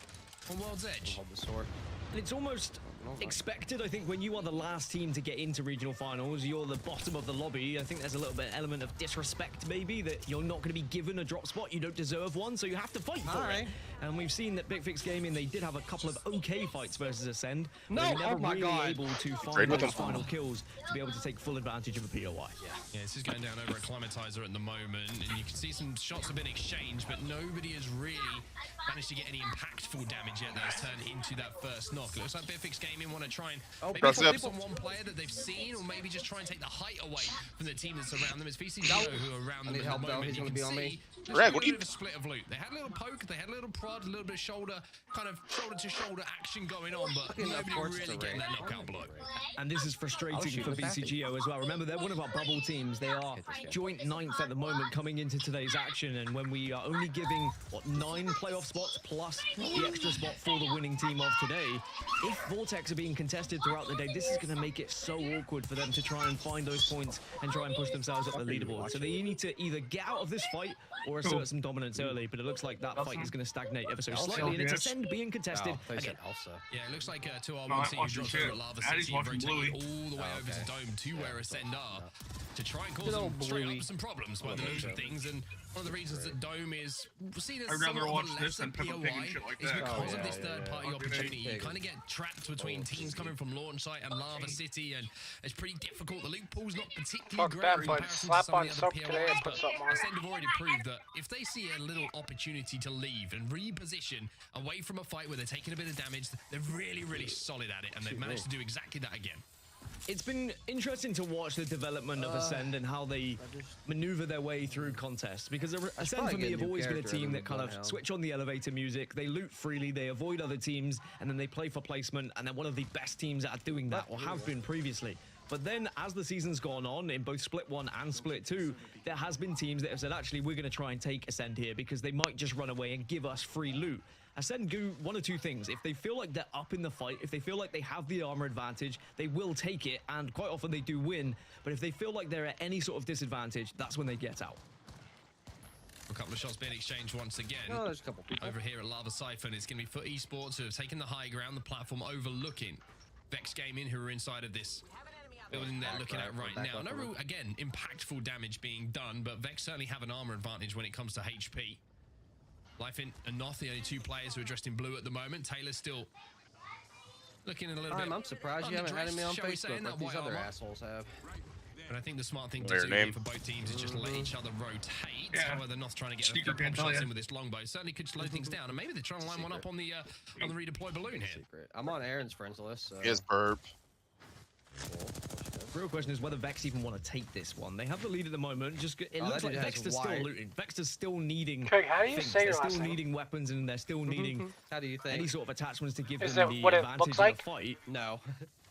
on World's Edge. Hold the sword. And it's almost expected, I think, when you are the last team to get into regional finals, you're the bottom of the lobby. I think there's a little bit element of disrespect, maybe, that you're not going to be given a drop spot. You don't deserve one, so you have to fight for it. And we've seen that Big Fix Gaming, they did have a couple of okay fights versus Ascend. But they were never really able to find those final kills to be able to take full advantage of a POI. Yeah, this is going down over a Climatizer at the moment, and you can see some shots have been exchanged, but nobody has really managed to get any impactful damage yet that has turned into that first knock. It looks like Bitfix Gaming want to try and maybe focus on one player that they've seen, or maybe just try and take the height away from the team that's around them. It's VCGO who are around them at the moment. You can see Greg, what do you... a split of loot. They had a little poke, they had a little prod, a little bit of shoulder to shoulder action going on, but nobody really getting that knockout blow. And this is frustrating for VCGO as well. Remember, they're one of our bubble teams. They are joint 9th at the moment coming into today's action, and when we are only giving, what, 9 playoff spots plus the extra spot for the winning team of today, if Vortex are being contested throughout the day, this is going to make it so awkward for them to try and find those points and try and push themselves up the leaderboard. So they need to either get out of this fight or assert some dominance early, but it looks like that fight is going to stagnate ever so slightly, and it's Ascend being contested again. Yeah, it looks like 2R1C drops over at Lava City, rotating all the way over to Dome to where Ascend are, to try and cause them straight up some problems by the looks of things. And one of the reasons that Dome is seen as somewhat of a lesser POI is because of this third-party opportunity. You kind of get trapped between teams coming from Launch Site and Lava City, and it's pretty difficult. The loot pool's not particularly great in comparison to some of the other POIs, but Ascend have already proved that if they see a little opportunity to leave and reposition away from a fight where they're taking a bit of damage, they're really, really solid at it, and they've managed to do exactly that again. It's been interesting to watch the development of Ascend and how they maneuver their way through contests, because Ascend for me have always been a team that kind of switch on the elevator music, they loot freely, they avoid other teams, and then they play for placement, and they're one of the best teams at doing that, or have been previously. But then, as the season's gone on, in both Split 1 and Split 2, there has been teams that have said, actually, we're going to try and take Ascend here because they might just run away and give us free loot. Ascend do one or two things. If they feel like they're up in the fight, if they feel like they have the armor advantage, they will take it, and quite often they do win. But if they feel like they're at any sort of disadvantage, that's when they get out. A couple of shots being exchanged once again. Oh, there's a couple people. Over here at Lava Siphon, it's going to be for Esports, who have taken the high ground, the platform overlooking Vex Gaming, who are inside of this building they're looking at right now. No real, again, impactful damage being done, but Vex certainly have an armor advantage when it comes to HP. Lifeint and Noth, the only two players who are dressed in blue at the moment. Taylor's still looking a little bit. I'm surprised you haven't had me on Facebook like these other assholes have. But I think the smart thing to do here for both teams is just let each other rotate. However, Noth trying to get a few pop shots in with this longbow certainly could slow things down, and maybe they're trying to line one up on the redeploy balloon here. I'm on Aaron's friends list. So. He has burp. The real question is whether Vex even want to take this one. They have the lead at the moment. Just it looks like Vexter's still looting. Vexter's still needing Craig, how do you say your they're last still name? needing weapons, and they're still needing how do you think? any sort of attachments to give is them it the what it advantage looks like? in the fight. No.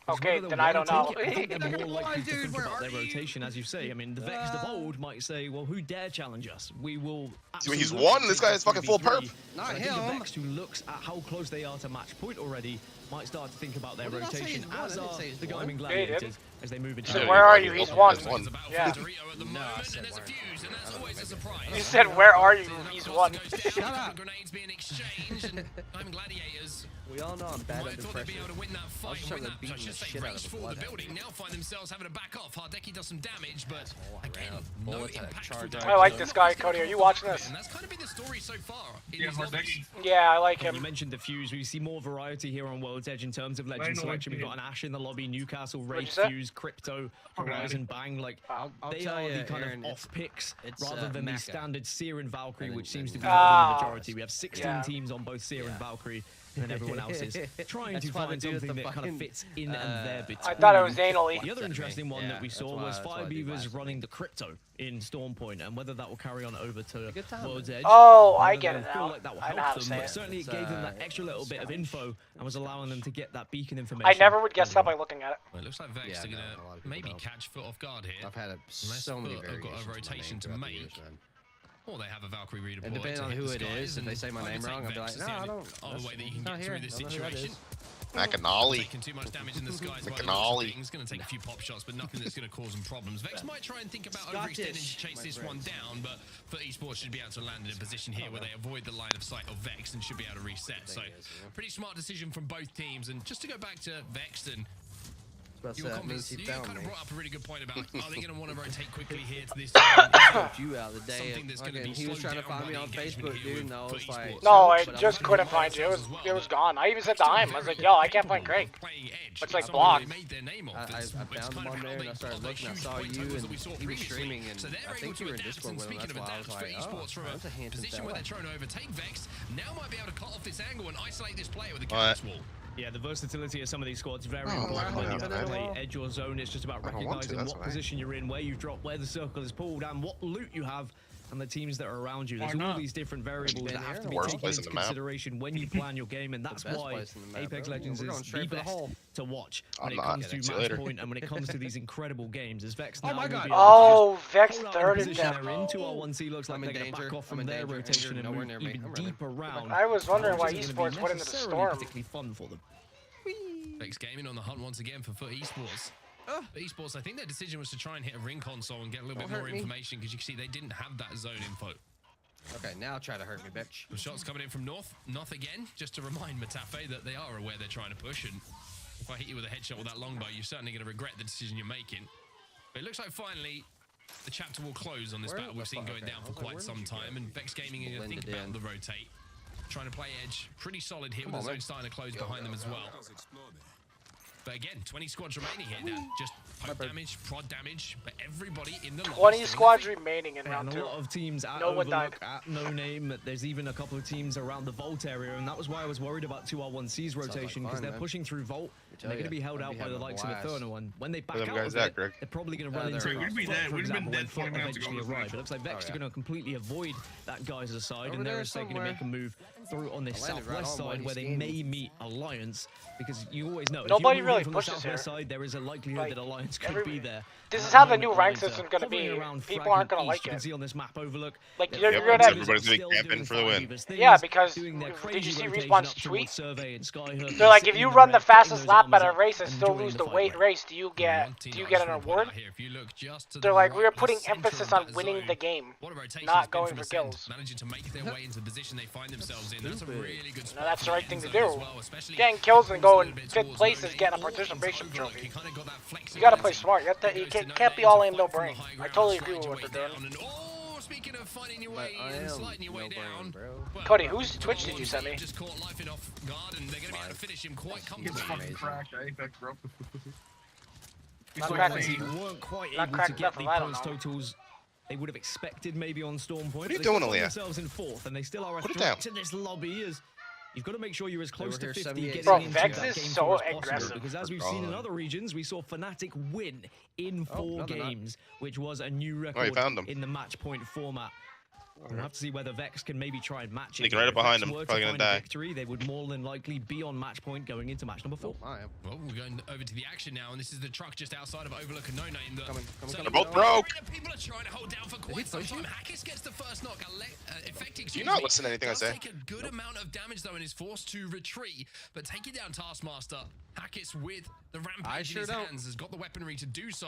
Okay, then I don't know. I think they're more likely to think about their rotation, as you say. I mean, the Vex of old might say, well, who dare challenge us? We will absolutely... He's won. This guy is fucking full perp. Not him. him. The Vex, who looks at how close they are to match point already, might start to think about their rotation, as are the Gaming Gladiators, as they move into... So where are you? He's won. Yeah. No, I said You said, where are you? He's won. Shut up. Grenades being exchanged, and Gaming Gladiators... We all know I'm bad Might at thought they'd be able to win that fight, win that, I should say, race for the building. Now find themselves having to back off. Hardeki does some damage, but again, no impactful damage. I like this guy, Cody. Are you watching this? And that's kind of been the story so far. Yeah, I like him. You mentioned the Fuse. We see more variety here on World's Edge in terms of legend selection. We've got an Ashe in the lobby, Newcastle, Wraith, Fuse, Crypto, Horizon, Bang. Like, they are the kind of off picks rather than the standard Seer and Valkyrie, which seems to be the majority. We have 16 teams on both Seer and Valkyrie. And everyone else is trying to find something that kind of fits in and there between. I thought it was anally. The other interesting one that we saw was Fire Beavers running the Crypto in Stormpoint, and whether that will carry on over to World's Edge. Oh, I get it I feel now. like that will I know help how to them, say but it. certainly it gave them that extra little bit of info and was allowing them to get that beacon information. I never would guess that by looking at it. Well, it looks like Vex are going to maybe catch foot off guard here. I've had so many I've got a rotation to make. Or they have a Valkyrie redeploy. And depending on who it is, if they say my name wrong, I'll be like, no, I don't. The way that you can get through this situation. Macanali. Taking too much damage in the skies. It's going to take a few pop shots, but nothing that's going to cause them problems. Vex might try and think about overextending to chase this one down, but for Esports should be able to land in a position here where they avoid the line of sight of Vex and should be able to reset. So pretty smart decision from both teams. And just to go back to Vex and you kind of brought up a really good point about are they going to want to rotate quickly here to this you out the day. Something that's going to be he was trying to find me on Facebook, dude, and I was like, no, I just couldn't find you. It was gone. I even said to him, I was like, yo, I can't find Craig. It's like blocked. I found him on there and I started looking. I saw you and he was streaming, and I think you were in Discord with him. That's why I was like, oh, that's a handsome position where fella. they're trying to overtake Vex. Now might be able to cut off this angle and isolate this player with a gas wall. Yeah, the versatility of some of these squads is very important when you have to play edge or zone. It's just about recognizing what position you're in, where you've dropped, where the circle is pulled, and what loot you have, and the teams that are around you. There's all these different variables that have to be taken into consideration when you plan your game, and that's why Apex Legends is the best to watch when it comes to match point and when it comes to these incredible games. As Vex now will be Vex third in them. They're in 2R1C looks like they're going to back off from their rotation and move even deeper around. I was wondering why Esports went into the storm. Particularly fun for them. Vex Gaming on the hunt once again for Esports. For Esports, I think their decision was to try and hit a ring console and get a little bit more information because you can see they didn't have that zone info. Okay, now try to hurt me, bitch. The shots coming in from North again, just to remind Matafe that they are aware they're trying to push, and if I hit you with a headshot with that longbow, you're certainly going to regret the decision you're making. But it looks like finally the chapter will close on this battle we've seen going down for quite some time, and Vex Gaming are going to think about the rotate. Trying to play edge pretty solid here with the zone starting to close behind them as well. But again, 20 squads remaining here now. Just poke damage, prod damage, but everybody in the 20 squads remaining in round 2. A lot of teams at No one Overlook, died. at No Name. There's even a couple of teams around the Vault area, and that was why I was worried about 2R1C's rotation, because they're pushing through Vault, and they're going to be held out by the likes of Eterno, and when they back out of it, they're probably going to run into for example, when Foot eventually arrive. It looks like Vex are going to completely avoid that guy's aside, and they're going to make a move through on this I landed right southwest on, boy. side where they He's may meet Alliance, because you always know. Nobody if really from the pushes southwest here. side, there is a likelihood Like, that Alliance could be there. This At is the how the moment, new rank Alliance are system's gonna hovering be. around People aren't gonna Fragment like East. You it. can see on this map overlook. Like, that you're the gonna- Alliance everybody's are gonna be still camping doing for the win. Fire-Beaver's Yeah, things, because doing their did crazy you see rotations Respawn's up towards tweet? Survey and Skyhook. They're like, if sitting you in run the red, getting fastest those lap at armors a up race and and still joining lose the the fight weight rate. race, do you get an award? They're like, we're putting emphasis on winning the game, not going for kills. Managing to make their way into the position they find themselves in. That's a really good No, that's the right thing to do. as well, especially Getting kills and going bit 5th towards place zone is getting a eight or participation into trophy. Overlook. Kinda got that You gotta play flexibility. smart. You can't be all in, no brain. I totally agree with what they're doing. Speaking of finding your But way I and am sliding your way no brain, down, bro. well, Cody, whose Twitch did you send me? just caught life in off guard, and they're going to be able to finish him quite comfortably. Amazing. Not Obviously, cracked. weren't quite Not able to cracked get enough, the I don't points know. totals they would have expected maybe on Storm Point. What are you but they still doing, find Aaliyah? themselves in 4th, and they still are a Put it threat down. to this lobby. As you've got to make sure you're as close were to here 50 78 getting Bro, into Vex that is game so 4 as possible, aggressive. because as we've seen in other regions, we saw Fnatic win in 4 no, they're not. games, which was a new Oh, record you found them. in the match point format. We'll have to see whether Vex can maybe try and match it. Sneaking right If up behind Vex them, were to probably gonna find a die. victory, they would more than likely be on match point going into match number 4. I am. Well, we're going over to the action now, and this is the truck just outside of Overlook and No Name. Coming. They're both broke. People are trying to hold down for quite some time. Hackis gets the first knock. Effect, You're not listening to anything I does say. take a good amount of damage though and is forced to retreat, but taking down Taskmaster. Hackis with the rampage in his hands has got the weaponry to do so,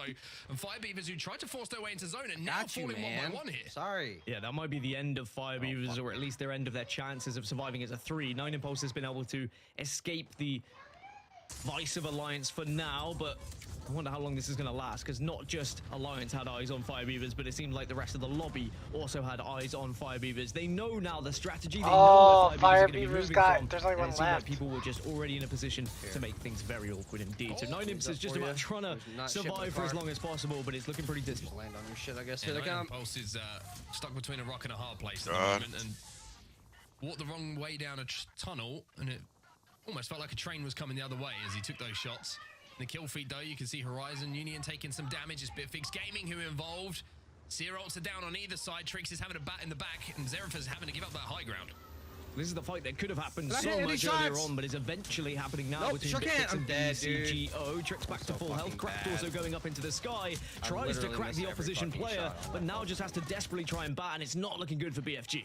and Fire Beavers who tried to force their way into zone and now Got you, falling man. one by one here. Sorry. Yeah, that might be the end of Fire Beavers, or at least their end of their chances of surviving as a 3. 9 Impulse has been able to escape the vice of Alliance for now, but I wonder how long this is going to last, because not just Alliance had eyes on Fire Beavers, but it seemed like the rest of the lobby also had eyes on Fire Beavers. They know now the strategy. They know where Fire Fire Beavers are Beavers going to be got- moving from, there's only and one it seemed like left. people were just already in a position to make things very awkward indeed. So 9 Imps is just about trying to There's not shit but survive for as car. long as possible, but it's looking pretty dismal. Land on your shit, I guess. Yeah, Here they come. Impulse is stuck between a rock and a hard place at the God. moment, and walked the wrong way down a tunnel, and it almost felt like a train was coming the other way as he took those shots. In the kill feed, though, you can see Horizon Union taking some damage. It's Bitfix Gaming who are involved. Searolts are down on either side. Trix is having a bat in the back, and Xerath is having to give up that high ground. This is the fight that could have happened Did I so hit any much earlier shots? on, but is eventually happening now Nope, between shook hand. Bitfix I'm and dead, dude. BCGO. Tricks back to so full health. fucking Cracked bad. also going up into the sky. I Tries to literally crack miss the every opposition fucking player, shot. but now just has to desperately try and bat, and it's not looking good for BFG.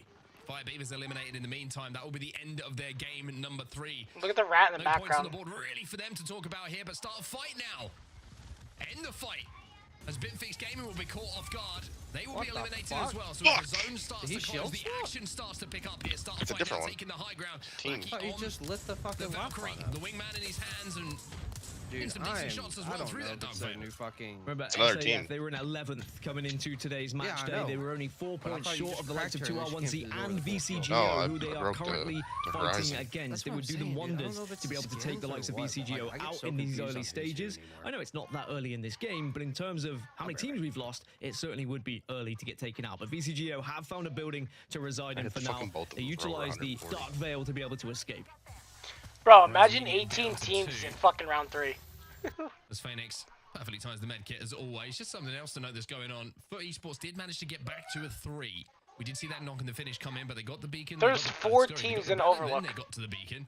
Fire Beavers eliminated in the meantime. That will be the end of their game number 3. Look at the rat in the No points on background. the board really for them to talk about here, but start a fight now. End the fight. As Bitfix Gaming will be caught off guard. They will What be the eliminated fuck? as well. So as the zone starts Did he to close, shield the swap? action starts to pick up here. Start It's a fight different now, one. taking the high ground. Team. Lucky Oh, he on just lit the the fucking lock Valkyrie, on him. the wingman in his hands, and Dude, hitting some decent I shots as well don't through know that if it's a Dark new fucking... Remember, It's another SAF, team. they were in 11th coming into today's match I day. know. They were only 4 But I points thought you short just of the likes of cracked her when she 2R1Z came through the and door. VCGO, No, I who they are broke the currently fighting Horizon. against. That's It what would I'm do them saying, dude. I don't wonders know if it's to be able to take skins the or likes of what, but, VCGO like, I get out so in these confused early on VCGO stages. anymore. I know it's not that early in this game, but in terms of how many teams we've lost, it certainly would be early to get taken out. But VCGO have found a building to reside in hit for the now. fucking bolt of They them for over utilize the 140. Dark Veil to be able to escape. Bro, imagine 18 teams in fucking round 3. as Phoenix perfectly times the med kit as always. Just something else to note that's going on. Foot Esports did manage to get back to a 3. We did see that knock in the finish come in, but they got the beacon. There's they got the, 4 they got teams the in banner, then Overlook. They got to the beacon.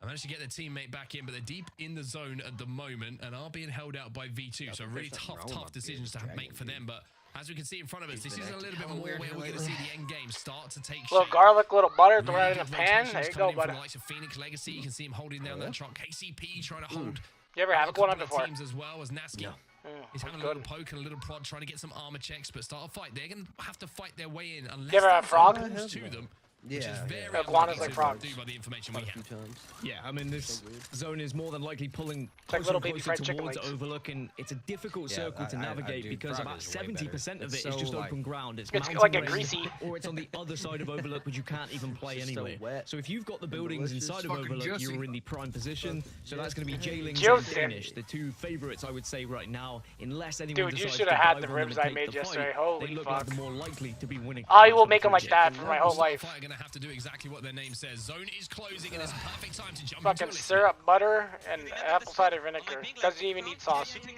I managed to get their teammate back in, but they're deep in the zone at the moment and are being held out by V2. So really tough decisions to make for them. But as we can see in front of us, this is a little bit more where we're going to see the end game start to take Little shape. garlic, little butter, throw Really it in a good pan. rotations There you coming go, in from buddy. the likes of Phoenix Legacy. You can see him holding down that truck. KCP trying to hold. You ever have a it going on couple of before? teams as well as Nasky. He's having a little poke and a little prod, trying to get some armor checks, but start a fight. They're going to have to fight their way in unless You ever have they frog? falls to them. Which is very Iguanas unlikely like to frogs. do by the information we have. Yeah, I mean, this zone is more than likely pulling like closer little and baby closer fried chicken towards legs. Overlook, and it's a difficult Yeah, circle to I navigate do. because Frog about is way better. 70% of It's it is so, just like- open ground. It's It's mountain like a range, greasy. or it's on the other side of Overlook, which you can't even play It's just so anyway. wet So if you've got the buildings delicious. inside of Fucking Overlook, juicy. you're in the prime position. So that's going to be Jailings Juicy. and Danish, the two favorites, I would say, right now. Unless anyone Dude, you decides should to have had dive the on them ribs and I take made the yesterday. fight, Holy they look fuck. like the more likely to be winning. I will make them like that for my whole life. Are going to have to do exactly what their name says. Zone is closing, and it's a perfect time to jump Fucking into it. syrup, butter, and apple cider vinegar. Doesn't even need sauce. Between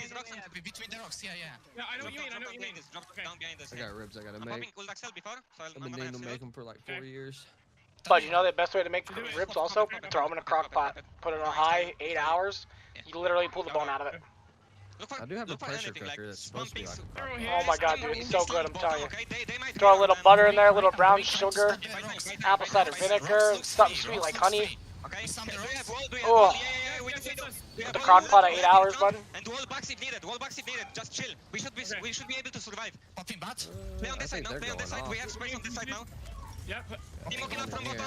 the rocks, yeah. Yeah, I know what you mean. I know what you mean. Drop down behind us. I got ribs I gotta I'm make. popping Cool Axel before, so I've been I'm gonna needing have to make syrup. them for like 4 years. But you know the best way to make ribs also? Throw them in a crock pot. Put it on high, 8 hours. You literally pull the bone out of it. I do have a pressure cooker that's supposed to be like Oh my god, dude, it's so good, I'm telling you. Throw a little butter in there, a little brown sugar, apple cider vinegar, something sweet like honey. Oh. Put the crock pot at 8 hours, bud. And wall backs if needed. Wall backs if needed. Just chill. We should be able to survive. Popping bat. Play on this side now. Play on this side. We have space on this side now. Yeah. Team walking up from bottom.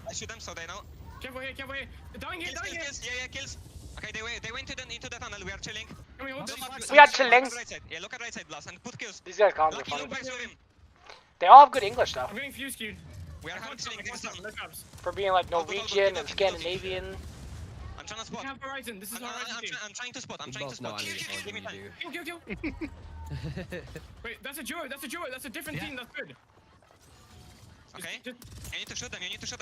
I shoot them so they know. Careful here, careful here. Dying here, dying here. Yeah, kills. Okay, they went into the tunnel. We are chilling. We are chilling. Yeah, look at right side, Blast, and put kills. These guys can't be Lucky funny. look back to him. They all have good English though. I'm getting fuse queued. We are chilling. For being like Norwegian and Scandinavian. I'm trying to spot. Horizon. This is Horizon. I'm trying to spot. I'm We trying to both know spot. I need to Give me time. Kill. Wait, that's a duo. That's a duo. That's a different team. That's good. Okay. You need to shoot them.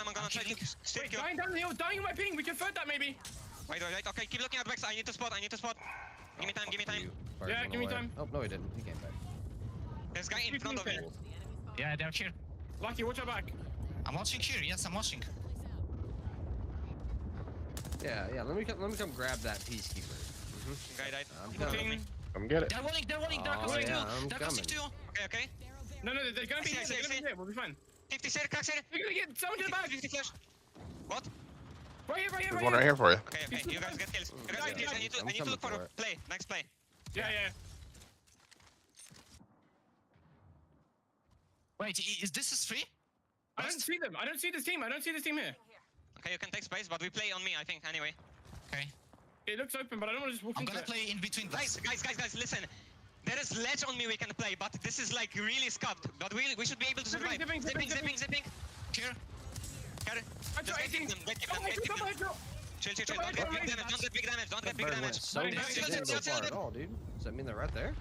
I'm gonna try to steal Wait, kill. dying down the hill. Dying in my ping. We can third that maybe. Wait. Okay, keep looking at Vex. I need to spot. Give me time. Yeah, give me time. Oh, no, he didn't. He came back. There's a guy in front of me. Yeah, they're here. Lucky, watch your back. I'm watching here. Yes, I'm watching. Yeah. Let me come grab that peacekeeper. Guy died. I'm coming. Come get it. They're walling. Dark Oh, Castle yeah, I'm too. Dark Castle coming. too. Okay. No, they're gonna be here. They're gonna be here. We'll be fine. 50 center, cracks here. We're gonna get someone to the back. 50 flash. What? Right here. There's one right here for you. Okay. You guys get kills. I need to look for a play. Next play. Yeah. Wait, is this is free? I don't see them. I don't see this team. Here. Okay, you can take space, but we play on me, I think, anyway. Okay. It looks open, but I don't want to just walk I'm into gonna it. play in between. Guys, listen. There is ledge on me we can play, but this is like really scuffed. But we should be able to survive. Zipping. Here. I tried Just get them. Chill. Don't get big damage. Don't get big damage. So didn't go far at all, dude. Does that mean they're right there?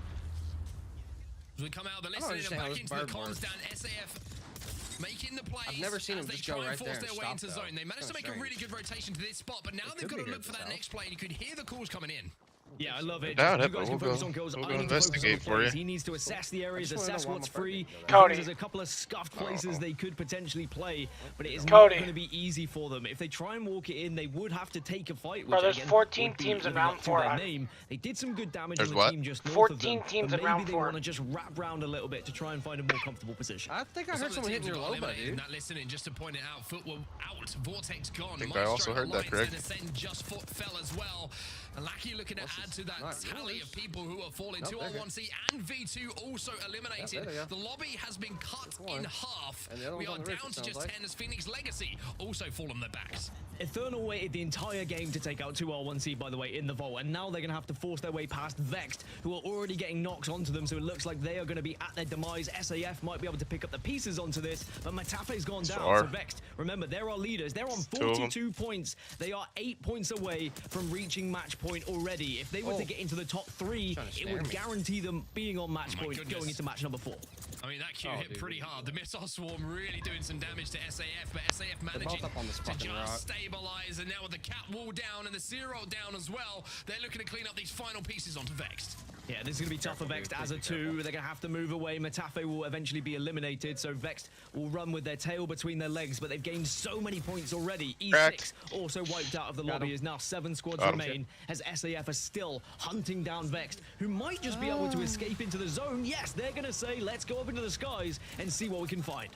As we come out of the I listening don't and understand back into how the this bird comms works. down, SAF making the plays. I've never seen as him they just try go and right force there and their way stop, into though. zone. They managed to make Kinda a really good rotation to this spot, but now It they've could got to be look here for that south. next play, and you could hear the calls coming in. Yeah, I love it. Doubt You it, but guys can we'll focus go- on kills. we'll I go need to focus on the investigate for plays. you. He needs to assess the areas, just wanna assess know why what's my bird free. didn't go Cody. There's a couple of scuffed places they could potentially play, but it is Cody. not going to be easy for them. If they try and walk it in, they would have to take a fight. Which Bro, there's again, 14 would be teams in living round up to 4. their name. They did some good damage There's on the what? team just north 14 of them, teams but in round maybe they 4. want to just wrap round a little bit to try and find a more comfortable position. I think I heard someone hitting your Loba, dude. Not listening, just to point it out. Football out, Vortex gone. I think I also heard that, Greg. Just fell as well. And Lucky looking to add to that tally of people who are falling. 2 on 1C and V2 also eliminated. there they go. The lobby has been cut in half. And the other We one's are on the roof, down it to sounds just like. 10 as Phoenix Legacy also fall on their backs. Eternal waited the entire game to take out 2R1C, by the way, in the vault, and now they're going to have to force their way past Vexed, who are already getting knocks onto them, so it looks like they are going to be at their demise. SAF might be able to pick up the pieces onto this, but Matafe's gone down, Sure. so Vexed, remember, they're our leaders. They're on Two of them. 42 points. They are 8 points away from reaching match point already. If they were to get into the top 3, Trying to it snare would me. guarantee them being on match Oh my point goodness. going into match number 4. I mean, that Q hit dude. pretty hard. The missile swarm really doing some damage to SAF, but SAF both managing up on this to fucking rock. just stabilize. And now with the cat wall down and the zero down as well, they're looking to clean up these final pieces onto Vexed. Yeah, this is going to be tough for Vexed as a 2. They're going to have to move away. Matafe will eventually be eliminated, so Vexed will run with their tail between their legs, but they've gained so many points already. E6 Cracked. also wiped out of the lobby, as now 7 squads Got him. remain, as SAF are still hunting down Vexed, who might just be able to escape into the zone. Yes, they're going to say, let's go up into the skies and see what we can find.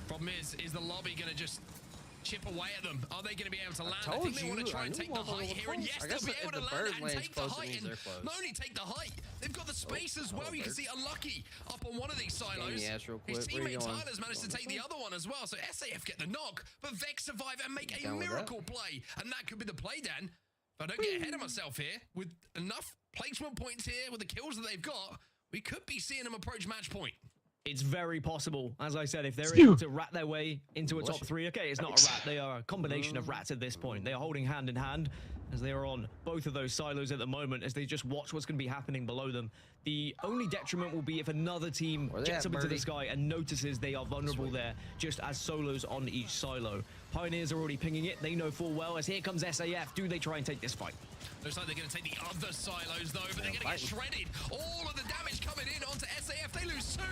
Problem is the lobby going to just chip away at them? Are they going to be able to land? I told think they want to you, try I and knew take the one height was here, and close. yes, I they'll guess be if able to the land bird and lands take the close, it height, means and they're close. not only take the height, they've got the space as well. You can see Unlucky up on one of these silos. the ass real His quick. Where you teammate going? Tyler's managed to take the other one as well, so SAF get the knock, but Vex survive and make a Down with that. miracle play, and that could be the play, Dan. If I don't get ahead of myself here, with enough placement points here, with the kills that they've got, we could be seeing them approach match point. It's very possible. As I said, if they're able to rat their way into a top 3, okay, it's not a rat. They are a combination of rats at this point. They are holding hand in hand as they are on both of those silos at the moment, as they just watch what's going to be happening below them. The only detriment will be if another team Where they gets at, up into the Birdie? sky and notices they are vulnerable there, just as solos on each silo. Pioneers are already pinging it. They know full well, as here comes SAF. Do they try and take this fight? Looks like they're going to take the other silos, though, but they're going to get shredded. All of the damage coming in onto SAF. They lose 2.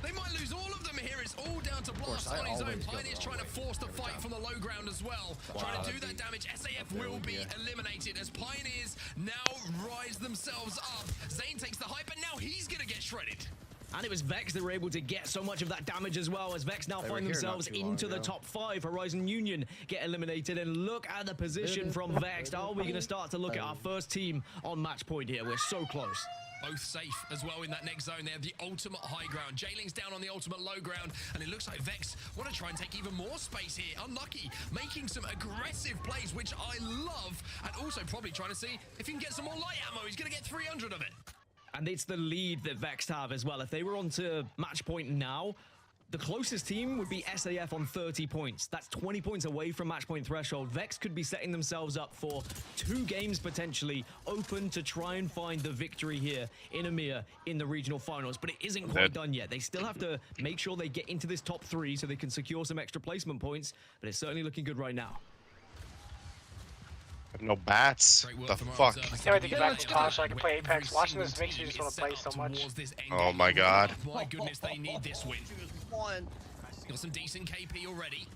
They might lose all of them here. It's all down to Blast on his own. Pioneer's trying to force the fight from the low ground as well. Trying to do that damage. SAF will be eliminated as Pioneers now rise themselves up. Zane takes the hype, and now he's going to get shredded. And it was Vex that were able to get so much of that damage as well, as Vex now find themselves into the top 5. Horizon Union get eliminated, and look at the position from Vex. Are we going to start to look at our first team on match point here? We're so close. Both safe as well in that next zone. They have the ultimate high ground. Jailing's down on the ultimate low ground, and it looks like Vex want to try and take even more space here. Unlucky, making some aggressive plays, which I love, and also probably trying to see if he can get some more light ammo. He's going to get 300 of it. And it's the lead that Vex have as well. If they were on to match point now, the closest team would be SAF on 30 points. That's 20 points away from match point threshold. Vex could be setting themselves up for 2 games potentially open to try and find the victory here in EMEA in the regional finals. But it isn't quite done yet. They still have to make sure they get into this top 3 so they can secure some extra placement points. But it's certainly looking good right now. No bats. The fuck? I can't wait to get back to college so I can play Apex. Watching this makes me just want to play so much. Oh my god. My goodness, they need this win. Got some decent KP already,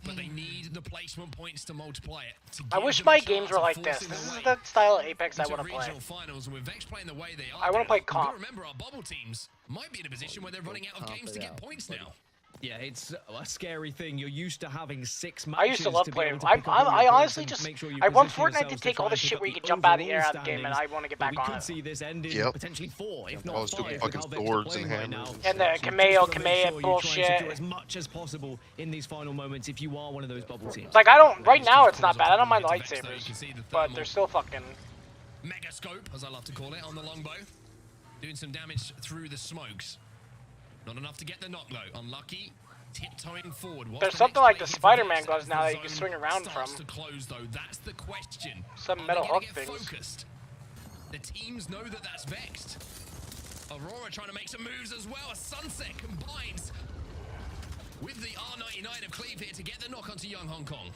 but they need the placement points to multiply it. I wish my games were like this. This is the style of Apex I want to play. Finals, and with Vex playing the way they are, I want to play comp. Remember, our bubble teams might be in a position where they're running out of games to get points now. Yeah, it's a scary thing. You're used to having 6 matches. I used to love playing. I honestly just I want Fortnite to take all the shit where you can jump out of the air out of the game, and I want to get back on it. We could see this end in potentially 4, if not 5. Fucking swords and hammers. And the Kameo bullshit. Do as much as possible in these final moments if you are one of those bubble teams. Like, I don't. Right now, it's not bad. I don't mind the lightsabers, but they're still fucking. Mega scope, as I love to call it, on the longbow, doing some damage through the smokes. Not enough to get the knock though. Unlucky. Tiptoeing forward. There's something like the Spider-Man gloves now that you can swing around from. To close, though. That's the question. Some metal hook things. Focused? The teams know that that's Vexed. Aurora trying to make some moves as well. A Sunset combines with the R99 of Cleave here to get the knock onto Young Hong Kong.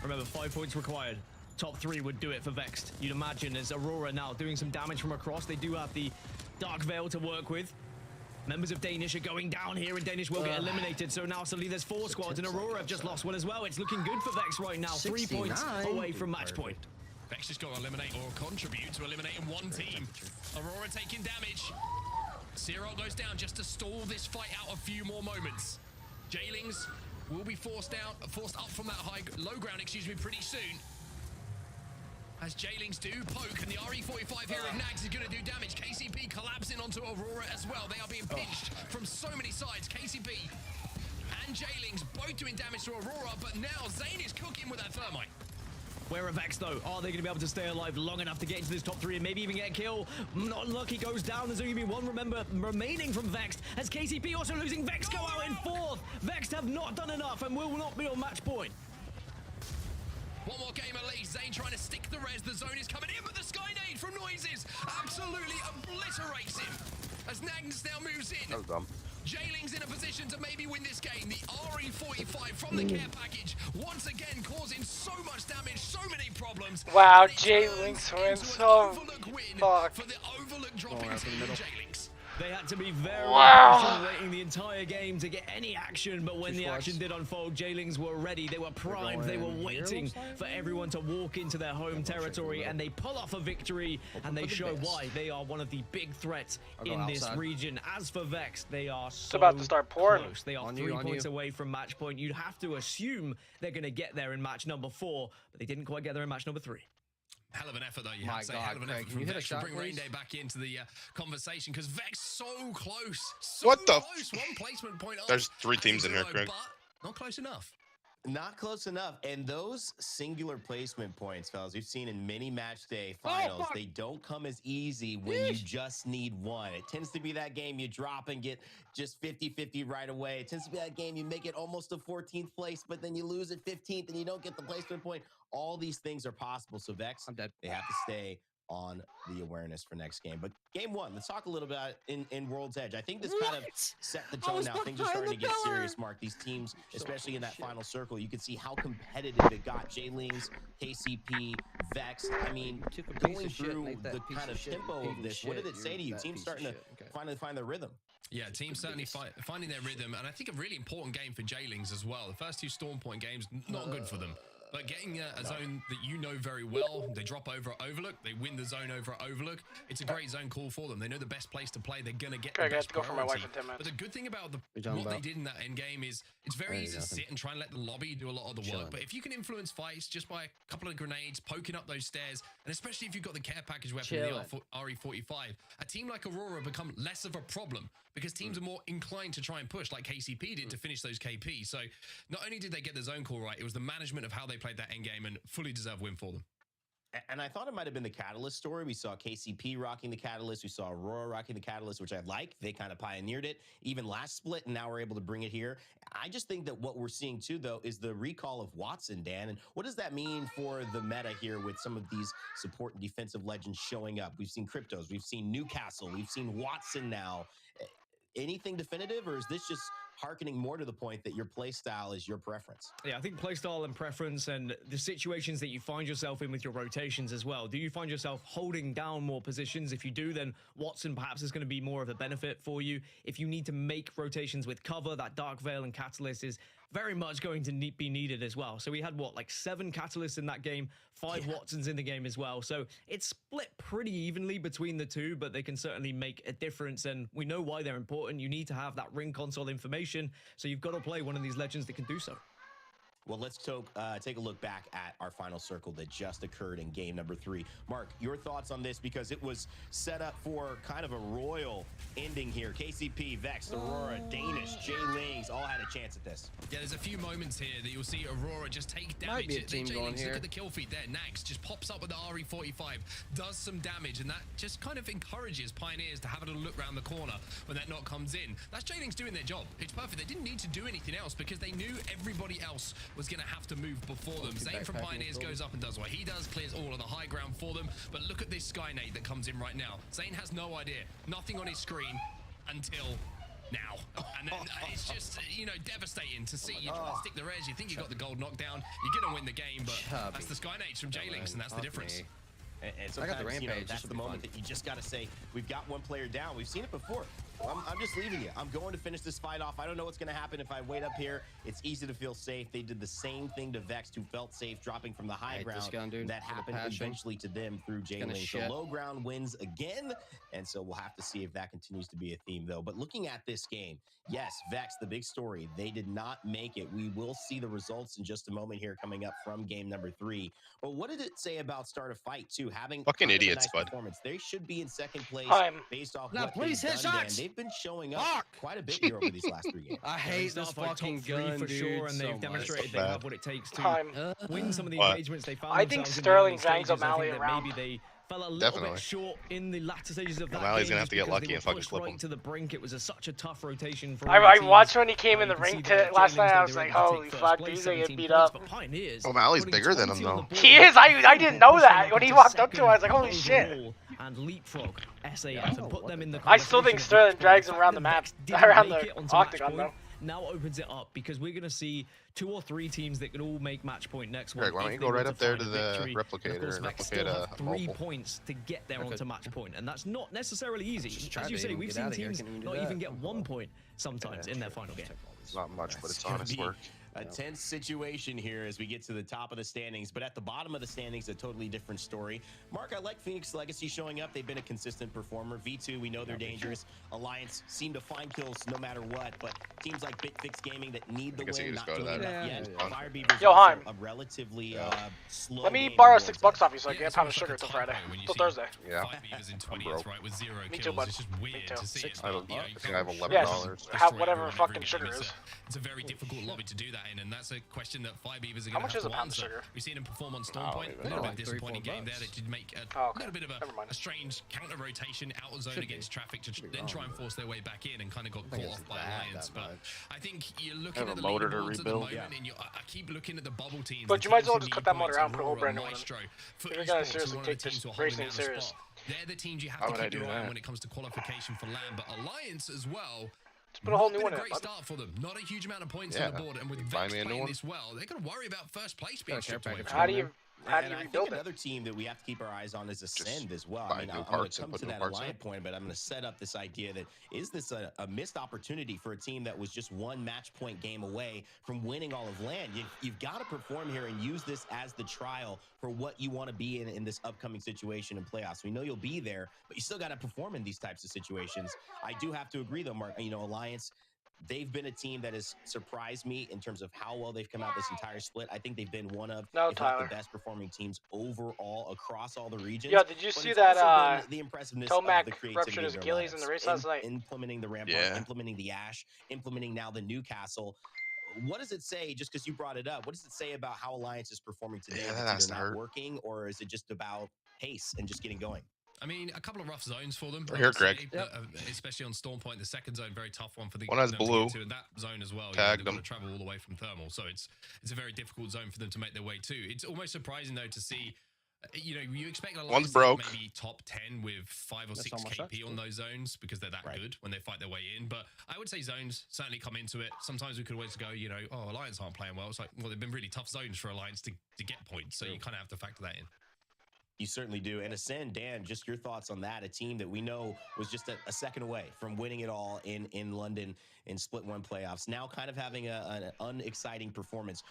Remember, 5 points required. Top 3 would do it for Vexed. You'd imagine as Aurora now doing some damage from across. They do have the Dark Veil to work with. Members of Danish are going down here, and Danish will get eliminated. So now suddenly there's 4 squads, and Aurora have just lost one as well. It's looking good for Vex right now. 3 points away from match point. Vex just got to eliminate or contribute to eliminating one team. Aurora taking damage. Cyril goes down just to stall this fight out a few more moments. Jailings will be forced up from that low ground, pretty soon. As Jailings do poke, and the RE45 here of Nags is going to do damage. KCP collapsing onto Aurora as well. They are being pinched from so many sides. KCP and Jailings both doing damage to Aurora, but now Zane is cooking with that thermite. Where are Vex though? Are they going to be able to stay alive long enough to get into this top 3 and maybe even get a kill? Not lucky, goes down. There's only going to be 1 remaining from Vex, as KCP also losing. Vex go out in 4th. Vex have not done enough and will not be on match point. One more game at least. Zane trying to stick the res. The zone is coming in, but the Skynade from Noises absolutely obliterates him as Nags now moves in. That was dumb. Jailing's in a position to maybe win this game. The RE45 from the care package once again causing so much damage, so many problems. Wow, Jailing's wins. So fuck. For the Overlook dropping to Jailing's. They had to be very patient waiting the entire game to get any action, but when the action did unfold, Jailings were ready, they were primed, they were waiting for everyone to walk into their home territory, and they pull off a victory, and they show why they are one of the big threats in this region. As for Vex, they are so about to start pouring. close. They are 3 points away from match point. You'd have to assume they're going to get there in match number 4, but they didn't quite get there in match number 3. Hell of an effort, though. You have to say, hell of an effort from Vex to bring Rain Day back into the conversation, because Vex so close. So what the? Close. 1 placement point. There's 3 teams in here, Craig. Not close enough. Not close enough. And those singular placement points, fellas, we've seen in many match day finals, they don't come as easy when you just need 1. It tends to be that game you drop and get just 50-50 right away. It tends to be that game you make it almost a 14th place, but then you lose at 15th and you don't get the placement point. All these things are possible. So Vex, they have to stay on the awareness for next game. But game 1, let's talk a little bit in World's Edge. I think this kind of set the tone now. Things are starting to get serious, Mark. These teams, especially in that final circle, you can see how competitive it got. Jailings, KCP, Vex. I mean, going through the kind of tempo of this, what did it say to you? Teams starting to finally find their rhythm. Yeah, teams certainly finding their rhythm, and I think a really important game for Jailings as well. The first 2 Storm Point games, not good for them. But getting a zone that you know very well, they drop over at Overlook, they win the zone over at Overlook. It's a great zone call for them. They know the best place to play. They're going to get the best go for my wife in 10 But minutes. the good thing about what they did in that end game is it's very easy to sit and try and let the lobby do a lot of the work. But if you can influence fights just by a couple of grenades, poking up those stairs, and especially if you've got the care package weapon, the RE45, a team like Aurora become less of a problem because teams are more inclined to try and push like KCP did to finish those KP. So not only did they get the zone call right, it was the management of how they played that end game and fully deserved win for them. And I thought it might have been the Catalyst story. We saw KCP rocking the Catalyst. We saw Aurora rocking the Catalyst, which I like. They kind of pioneered it, even last split, and now we're able to bring it here. I just think that what we're seeing, too, though, is the recall of Watson, Dan. And what does that mean for the meta here with some of these support and defensive legends showing up? We've seen Cryptos. We've seen Newcastle. We've seen Watson now. Anything definitive, or is this just hearkening more to the point that your play style is your preference? Yeah, I think play style and preference and the situations that you find yourself in with your rotations as well. Do you find yourself holding down more positions? If you do, then Watson perhaps is going to be more of a benefit for you. If you need to make rotations with cover, that Dark Veil and Catalyst is very much going to be needed as well. So we had, what, like 7 Catalysts in that game, 5 Watsons in the game as well. So it's split pretty evenly between the two, but they can certainly make a difference. And we know why they're important. You need to have that ring console information. So you've got to play one of these legends that can do so. Well, let's take a look back at our final circle that just occurred in game number 3. Mark, your thoughts on this, because it was set up for kind of a royal ending here. KCP, Vex, Aurora, Danish, Jailings all had a chance at this. Yeah, there's a few moments here that you'll see Aurora just take damage. Might be a team going here. Look at the kill feed there. Nax just pops up with the RE45, does some damage, and that just kind of encourages Pioneers to have a little look around the corner when that knock comes in. That's Jailings doing their job. It's perfect. They didn't need to do anything else because they knew everybody else was going to have to move before them. Zane from Pioneers goes up and does what he does, clears all of the high ground for them. But look at this Skynade that comes in right now. Zane has no idea. Nothing on his screen until now. And then it's just, you know, devastating to see. You try to stick the res, you think you got the gold knockdown, you're going to win the game, but that's the Skynades from Jailings, and that's the difference. And sometimes, I got the rampage. You know, that's the moment that you just got to say, we've got one player down. We've seen it before. I'm just leaving you. I'm going to finish this fight off. I don't know what's going to happen if I wait up here. It's easy to feel safe. They did the same thing to Vex, who felt safe dropping from the high ground. That happened eventually to them through Jailings. So low ground wins again. And so we'll have to see if that continues to be a theme, though. But looking at this game, yes, Vex, the big story, they did not make it. We will see the results in just a moment here coming up from game number 3. But what did it say about Start a Fight, too? Having fucking idiots, nice bud. They should be in second place based off now, what please they've hit done, shots. They've been showing up quite a bit here over these last 3 games. I hate this fucking gun, for dude, sure, and they've so demonstrated they much. have what it takes to win some of the engagements they found. I think themselves in Sterling the early drags stages. I O'Malley think that around. maybe they fell a little bit short in the latter stages of that O'Malley's game. gonna have to get lucky and fucking flip right him. to the brink. It was such a tough rotation for I watched when he came in the ring last night. I was like, holy fuck, these are getting beat up. O'Malley's bigger than him, though. He is. I didn't know that. When he walked up to him, I was like, holy shit. And leapfrog SAF and put them in the I still think Sterling drags him around the map, around the octagon, though. Now opens it up because we're going to see 2 or 3 teams that can all make match point next Greg, one. why don't you go right up there to the replicator and replicate a 3 mobile? points to get there onto match point, and that's not necessarily easy. As you say, we've seen teams not even get 1 point sometimes in their final game. It's not much, but it's honest work. A tense situation here as we get to the top of the standings, but at the bottom of the standings, a totally different story. Mark, I like Phoenix Legacy showing up. They've been a consistent performer. V2, we know they're dangerous. Alliance seem to find kills no matter what, but teams like BitFix Gaming that need the win, not doing enough yet. Fire Beaver's Yo, Heim. a relatively slow Let me game borrow in $6 Warzone. off you so I can get a pound of sugar till Friday. Till Thursday. Yeah. I'm broke. right, with 0 Me kills. too, bud. It's just weird Me too. to see it. I think I have $11. Yes, have whatever Everyone fucking every sugar game. is. It's a very difficult lobby to do that in, and that's a question that Fire Beavers are How going much to is have a to pound of answer. sugar? We've seen him perform on Storm Oh, Point. even A little like bit disappointing game there. They did make a little bit of a strange counter rotation out of zone against traffic to then try and force their way back in, and kind of got caught off by Alliance. But I think you're looking have at a the motor to leaderboards at the rebuild. moment, and I keep looking at the bubble teams. But the you might as teams well who just need cut that motor points, out and put a whole Aurora, brand new one in. Maestro, Foot You're gonna Esports, seriously who are one of the take teams this who are holding racing down the serious. spot. They're the teams you have Why to would I keep do your eye on that? when it comes to qualification for LAN. But Alliance as well. Put a whole new Been one a in, great bud. start for them. Not a huge amount of points Yeah. on the board, and with Buy Vex me a new playing one. this well, they're going to worry about first place being stripped away. How do you How do you I rebuild think it? another team that we have to keep our eyes on is Ascend as well. buy I mean, new I'm going parts to and come put to new that parts in. Alliant point, but I'm going to set up this idea that is this a missed opportunity for a team that was just one match point game away from winning all of LAN? You've got to perform here and use this as the trial for what you want to be in this upcoming situation in playoffs. We know you'll be there, but you still got to perform in these types of situations. I do have to agree, though, Mark. You know, Alliance, they've been a team that has surprised me in terms of how well they've come out this entire split. I think they've been one of, if not the best performing teams overall across all the regions. Yo, did you But see it's that also been the impressiveness of Tomac the creativity ruptured of his their Achilles in the lineups. race last night? Implementing the Rampart, Yeah. implementing the Ash, implementing now the Newcastle. What does it say, just because you brought it up, what does it say about how Alliance is performing today? Yeah, If that it's hasn't either not hurt. working, or is it just about pace and just getting going? I mean, a couple of rough zones for them. We're I here, would say, Greg. but, especially on Storm Point, the second zone, very tough one for the One has them to blue. get to, and that zone as well. Tagged they've them. got to travel all the way from Thermal, so it's a very difficult zone for them to make their way to. It's almost surprising though to see. You know, you expect a One's broke. maybe top 10 with 5 or 6 almost KP it. on those zones because they're that good when they fight their way in. But I would say zones certainly come into it. Sometimes we could always go, you know, oh, Alliance aren't playing well. It's like, well, they've been really tough zones for Alliance to get points. So you kind of have to factor that in. You certainly do. And Ascend, Dan, just your thoughts on that. A team that we know was just a second away from winning it all in London in Split 1 playoffs. Now kind of having an unexciting performance.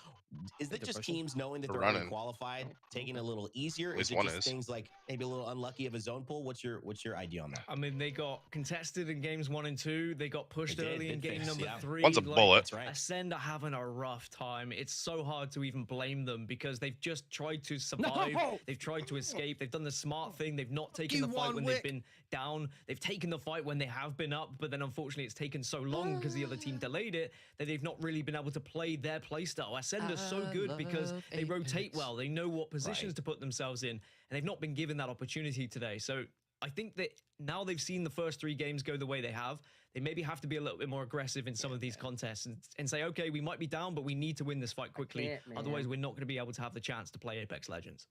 Is it just teams knowing that they're already qualified, taking it a little easier? Is it just things like maybe a little unlucky of a zone pull? What's your idea on that? I mean, they got contested in games 1 and 2. They got pushed early in game number 3. One's a bullet. That's right. Ascend are having a rough time. It's so hard to even blame them because they've just tried to survive. No! They've tried to escape. They've done the smart thing. They've not taken the fight when they've been down. They've taken the fight when they have been up, but then unfortunately it's taken so long because the other team delayed it that they've not really been able to play their playstyle. Ascend are so good because they rotate well. They know what positions to put themselves in, and they've not been given that opportunity today. So I think that now they've seen the first 3 games go the way they have, they maybe have to be a little bit more aggressive in some of these contests and say, okay, we might be down, but we need to win this fight quickly. Otherwise, we're not going to be able to have the chance to play Apex Legends.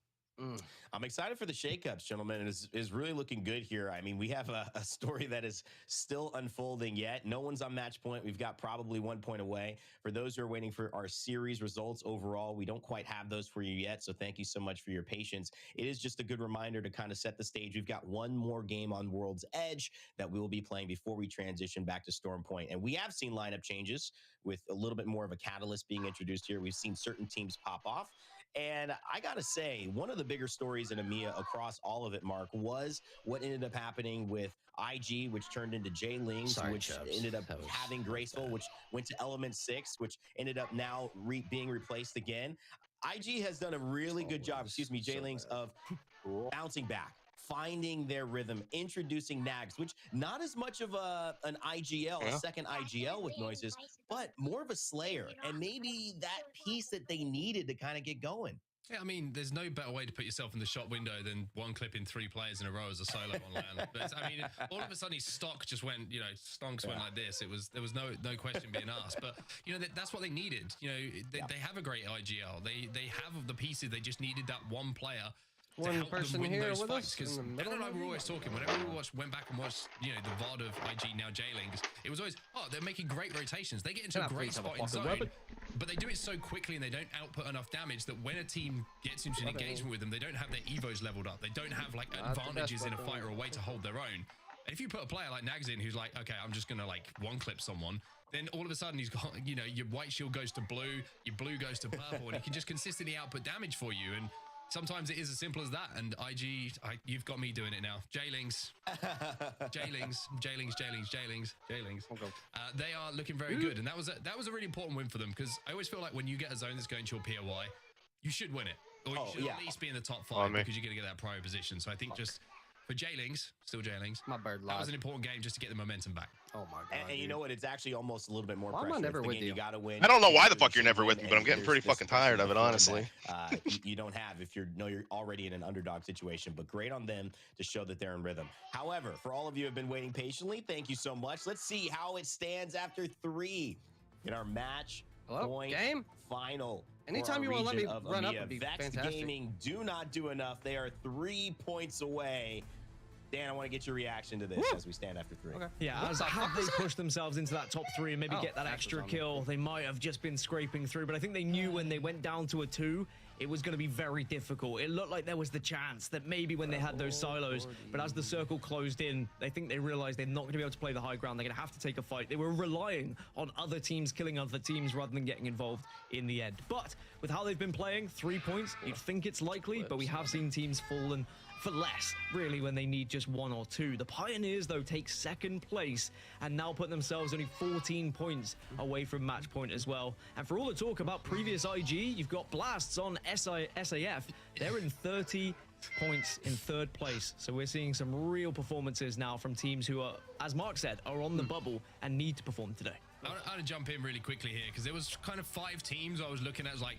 I'm excited for the shakeups, gentlemen. It is really looking good here. I mean, we have a story that is still unfolding yet. No one's on match point. We've got probably 1 point away. For those who are waiting for our series results overall, we don't quite have those for you yet. So thank you so much for your patience. It is just a good reminder to kind of set the stage. We've got 1 more game on World's Edge that we will be playing before we transition back to Storm Point. And we have seen lineup changes with a little bit more of a catalyst being introduced here. We've seen certain teams pop off. And I got to say, one of the bigger stories in EMEA across all of it, Mark, was what ended up happening with IG, which turned into J-Lings, which ended up having Graceful, which went to Element 6, which ended up now being replaced again. IG has done a really good job, J-Lings, of bouncing back, finding their rhythm, introducing Nags, which not as much of an IGL, a second IGL with Noises, but more of a Slayer, and maybe that piece that they needed to kind of get going. Yeah, I mean, there's no better way to put yourself in the shot window than one clip in 3 players in a row as a solo on LAN. But I mean, all of a sudden his stock just went, you know, stonks went like this. There was no question being asked. But you know, that's what they needed. You know, they have a great IGL. They have the pieces. They just needed that one player. One person here with us Because Ben and I were always talking, whenever we went back and watched, you know, the VOD of IG, now J-Lings, it was always, oh, they're making great rotations. They get into a great spot in zone, but they do it so quickly and they don't output enough damage that when a team gets into an engagement with them, they don't have their evos leveled up. They don't have like advantages in a fight or a way to hold their own. And if you put a player like Nags in who's like, okay, I'm just going to like one clip someone, then all of a sudden he's got, you know, your white shield goes to blue, your blue goes to purple, and he can just consistently output damage for you. And sometimes it is as simple as that, and IG, you've got me doing it now. J-Lings, J-Lings. They are looking very good, and that was a really important win for them, because I always feel like when you get a zone that's going to your POI, you should win it, or you should at least be in the top 5 because you're going to get that prior position. So I think just for J-Lings, still J-Lings, my bird that was an important game just to get the momentum back. Oh my god! And you know what? It's actually almost a little bit more Why am I pressure. never It's the with game you? gotta win. I don't know why the fuck you're never with me, but I'm getting pretty fucking tired of it, honestly. You don't have if you're already in an underdog situation, but great on them to show that they're in rhythm. However, for all of you who have been waiting patiently, thank you so much. Let's see how it stands after 3 in our match point game final. Anytime you want to let me run up, would be Vex fantastic. Gaming do not do enough. They are 3 points away. Dan, I want to get your reaction to this as we stand after 3. Okay. Yeah, as had they pushed themselves into that top 3 and maybe get that extra kill, they might have just been scraping through. But I think they knew when they went down to a 2, it was going to be very difficult. It looked like there was the chance that maybe when they had those silos, but as the circle closed in, I think they realized they're not going to be able to play the high ground. They're going to have to take a fight. They were relying on other teams killing other teams rather than getting involved in the end. But with how they've been playing, 3 points, you'd think it's likely, but we have seen teams fallen for less, really, when they need just 1 or 2. The Pioneers, though, take second place and now put themselves only 14 points away from match point as well. And for all the talk about previous IG, you've got Blasts on SAF. They're in 30 points in 3rd place. So we're seeing some real performances now from teams who are, as Mark said, are on the bubble and need to perform today. I want to jump in really quickly here because there was kind of 5 teams I was looking at. Like,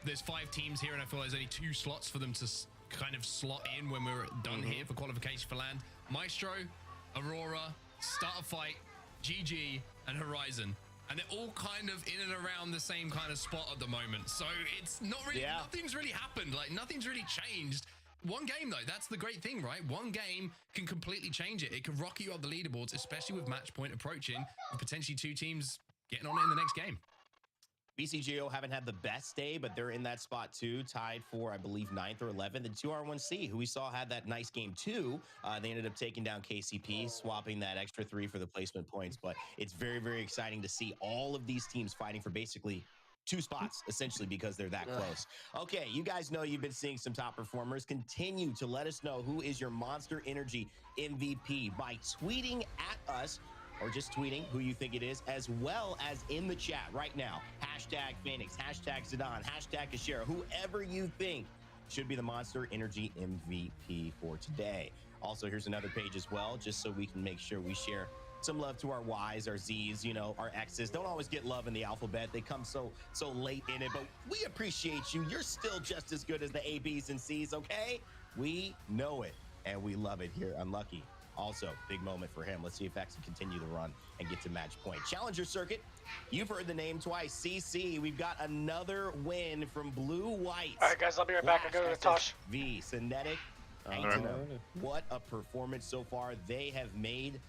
there's 5 teams here, and I feel there's only 2 slots for them to kind of slot in when we're done here for qualification for land. Maestro, Aurora, Starterfight, GG, and Horizon. And they're all kind of in and around the same kind of spot at the moment. So it's not really, nothing's really happened. Like, nothing's really changed. One game, though, that's the great thing, right? One game can completely change it. It can rock you up the leaderboards, especially with match point approaching, and potentially 2 teams getting on it in the next game. BCGO haven't had the best day, but they're in that spot too, tied for, I believe, 9th or 11th. And 2R1C, who we saw had that nice game too, they ended up taking down KCP, swapping that extra 3 for the placement points. But it's very, very exciting to see all of these teams fighting for basically 2 spots, essentially, because they're that close. Okay, you guys know you've been seeing some top performers. Continue to let us know who is your Monster Energy MVP by tweeting at us, or just tweeting who you think it is, as well as in the chat right now. Hashtag Phoenix, hashtag Zidane, hashtag Kashira, whoever you think should be the Monster Energy MVP for today. Also, here's another page as well, just so we can make sure we share some love to our Ys, our Zs, you know, our Xs. Don't always get love in the alphabet. They come so late in it, but we appreciate you. You're still just as good as the A, Bs, and Cs, okay? We know it, and we love it here. Unlucky. Also, big moment for him. Let's see if X can continue the run and get to match point. Challenger Circuit, you've heard the name twice. CC, we've got another win from Blue White. All right, guys, I'll be right back. I go to Tosh. V, Synetic, what a performance so far. They have made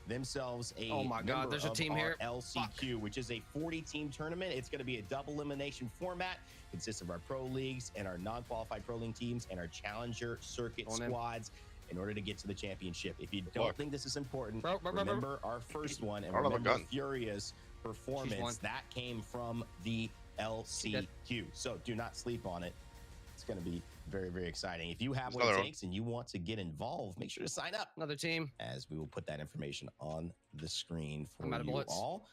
themselves a there's a team here. LCQ, which is a 40-team tournament. It's going to be a double elimination format. Consists of our pro leagues and our non-qualified pro league teams and our Challenger Circuit squads in order to get to the championship. If you don't think this is important, remember our first one and remember Furia's performance. That came from the LCQ. So do not sleep on it. It's going to be very, very exciting. If you have what it takes and you want to get involved, make sure to sign up. Another team. As we will put that information on the screen for you all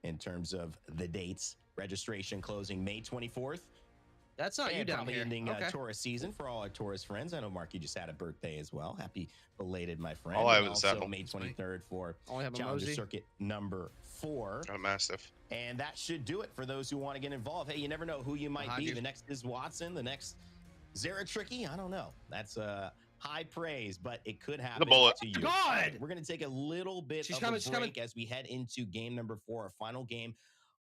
in terms of the dates. Registration closing May 24th. That's not you down probably here. Ending Taurus season for all our Taurus friends. I know, Mark, you just had a birthday as well. Happy belated, my friend. Oh, I and was also May 23rd for Challenger Circuit number 4. Got a massive. And that should do it for those who want to get involved. Hey, you never know who you might be. The next is Watson. The next Zeratricky. I don't know. That's high praise, but it could happen to you. God! We're going to take a little bit of a break as we head into game number 4, our final game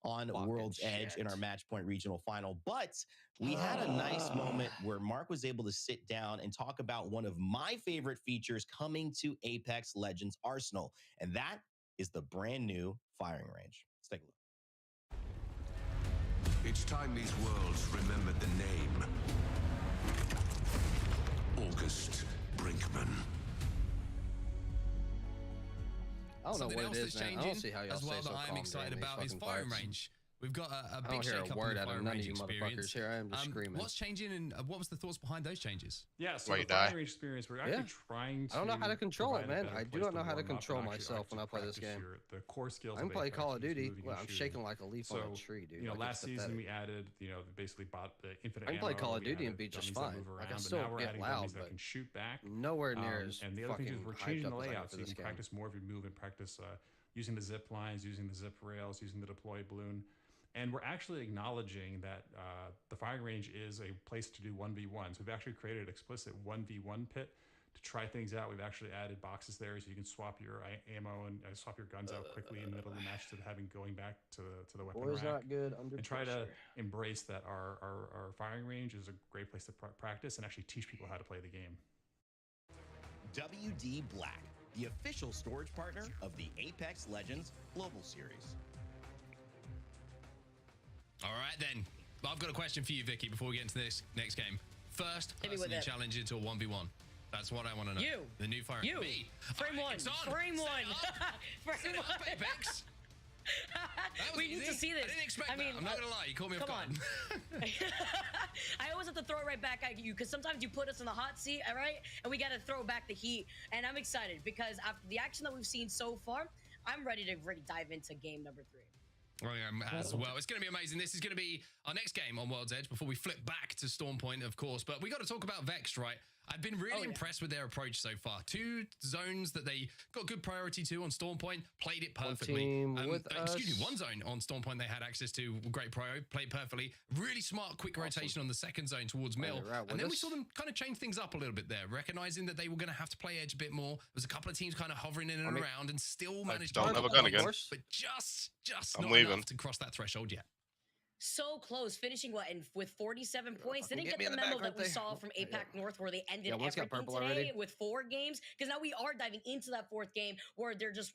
on World's Edge in our match point regional final. But we had a nice moment where Mark was able to sit down and talk about one of my favorite features coming to Apex Legends Arsenal, and that is the brand new firing range. Let's take a look. It's time these worlds remembered the name. August Brinkman. I don't know what it is, man. I don't see how y'all as well stay so that I'm calm excited during about these is fucking firing fights. range. We've got a I big don't hear shake a up word in the out of firing none of range you experience. motherfuckers here. I am just screaming. What's changing and what was the thoughts behind those changes? Yeah, so the firing range experience, we're actually trying to. I don't know how to control it, provide a man. better I do place not know how to warm up control and actually myself when I play this game. The core skills. I can play Call of Duty. moving Well, and I'm shooting. shaking like a leaf on a tree, dude. You know, Like, last it's season pathetic. we added, basically bought the infinite I can play ammo, Call of we Duty and added be just dummies that fine. move I can around, but still now we're get adding loud, dummies that but can shoot back. nowhere near as and the other thing is fucking we're hyped changing up the as I am layout for so you this can game. practice more of your move and practice using the zip lines, using the zip rails, using the deploy balloon. And we're actually acknowledging that the firing range is a place to do 1v1s. We've actually created an explicit 1v1 pit to try things out. We've actually added boxes there so you can swap your ammo and swap your guns out quickly in the middle of the match instead of having going back to the weapon Boy's rack. not good under and try to pressure. embrace that our firing range is a great place to practice and actually teach people how to play the game. WD Black, the official storage partner of the Apex Legends Global Series. All right, then. I've got a question for you, Vicky, before we get into this next game. First person you challenge into a 1v1. That's what I want to know. You. The new fire. You. Me. Frame one. Frame one. Frame one. Apex. We need to see this. I didn't expect that. I'm not gonna lie. You caught me off guard. I always have to throw it right back at you because sometimes you put us in the hot seat, all right? And we got to throw back the heat. And I'm excited because after the action that we've seen so far, I'm ready to really dive into game number 3. As well. It's going to be amazing. This is going to be our next game on World's Edge before we flip back to Stormpoint, of course. But we got to talk about Vexed, right? I've been really impressed with their approach so far. 2 zones that they got good priority to on Stormpoint, played it perfectly. Excuse me, 1 zone on Stormpoint they had access to, great prio, played perfectly. Really smart, quick rotation on the 2nd zone towards middle. And then we saw them kind of change things up a little bit there, recognizing that they were going to have to play edge a bit more. There was a couple of teams kind of hovering in and around and still managed to... Don't have a gun again. But just not enough to cross that threshold yet. So close, finishing with 47 points. They didn't get the memo that we saw from APAC North where they ended everything today with 4 games. Because now we are diving into that 4th game where they're just,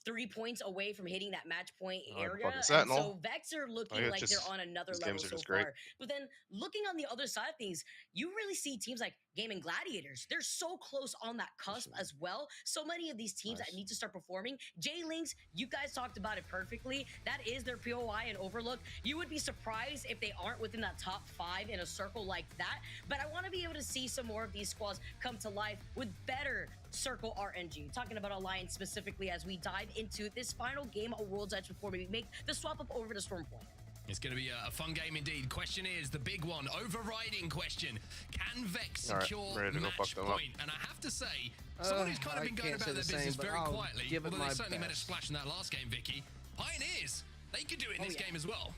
3 points away from hitting that match point area. And so Vex are looking like they're on another level so far. But then looking on the other side of things, you really see teams like Gaming Gladiators. They're so close on that cusp as well. So many of these teams that need to start performing. J-Links, you guys talked about it perfectly. That is their POI and Overlook. You would be surprised if they aren't within that top 5 in a circle like that. But I want to be able to see some more of these squads come to life with better circle RNG. Talking about Alliance specifically as we dive into this final game of World's Edge before we make the swap up over to Stormpoint. It's going to be a fun game indeed. Question is, the big one, overriding question. Can Vex secure match point? And I have to say, someone who's kind of been going about their business very quietly, although they certainly made a splash in that last game, Vicky. Pioneers, they could do it in this game as well.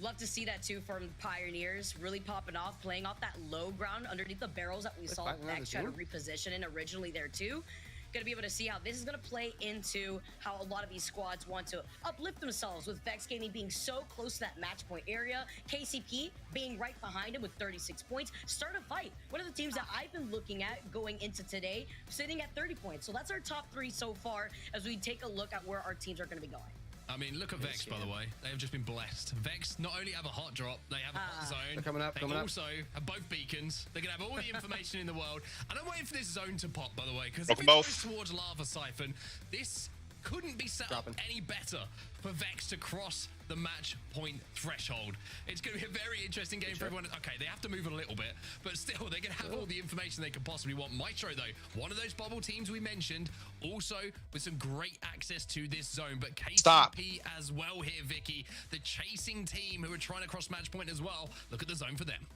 Love to see that too from Pioneers, really popping off, playing off that low ground underneath the barrels that we saw Vex try to reposition in originally there too. Going to be able to see how this is going to play into how a lot of these squads want to uplift themselves with Vex Gaming being so close to that match point area. KCP being right behind him with 36 points. Start a fight. One of the teams that I've been looking at going into today, sitting at 30 points. So that's our top 3 so far as we take a look at where our teams are going to be going. I mean, look at Vex, by the way. They have just been blessed. Vex not only have a hot drop, they have a hot zone. They also have both beacons. They're going to have all the information in the world. And I'm waiting for this zone to pop, by the way, because if it goes towards Lava Siphon, this couldn't be set up any better for Vex to cross the match point threshold. It's going to be a very interesting game for everyone. Okay, they have to move a little bit, but still, they're going to have all the information they could possibly want. Maestro, though, one of those bubble teams we mentioned, also with some great access to this zone, but KCP as well here, Vicky, the chasing team who are trying to cross match point as well. Look at the zone for them.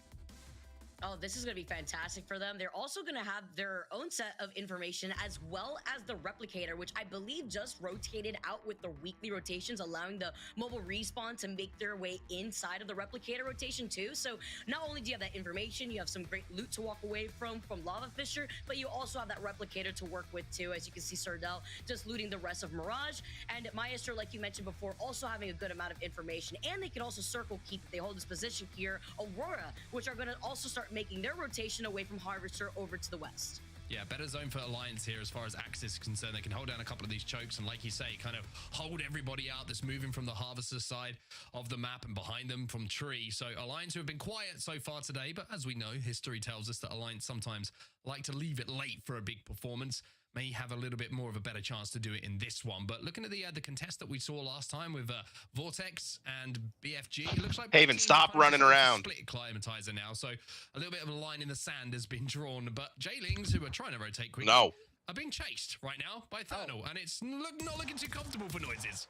Oh, this is going to be fantastic for them. They're also going to have their own set of information as well as the replicator, which I believe just rotated out with the weekly rotations, allowing the mobile respawn to make their way inside of the replicator rotation too. So not only do you have that information, you have some great loot to walk away from Lava Fisher, but you also have that replicator to work with too. As you can see, Sardell just looting the rest of Mirage, and Maestro, like you mentioned before, also having a good amount of information. And they can also circle keep if they hold this position here, Aurora, which are going to also start making their rotation away from Harvester over to the west. Yeah, better zone for Alliance here as far as access is concerned. They can hold down a couple of these chokes and, like you say, kind of hold everybody out that's moving from the Harvester side of the map and behind them from Tree. So Alliance, who have been quiet so far today, but as we know, history tells us that Alliance sometimes like to leave it late for a big performance, may have a little bit more of a better chance to do it in this one. But looking at the contest that we saw last time with Vortex and BFG, it looks like Haven, stop running around. Split Climatizer now, so a little bit of a line in the sand has been drawn. But J-Lings, who are trying to rotate quickly, are being chased right now by Thermal, and it's not looking too comfortable for Noises.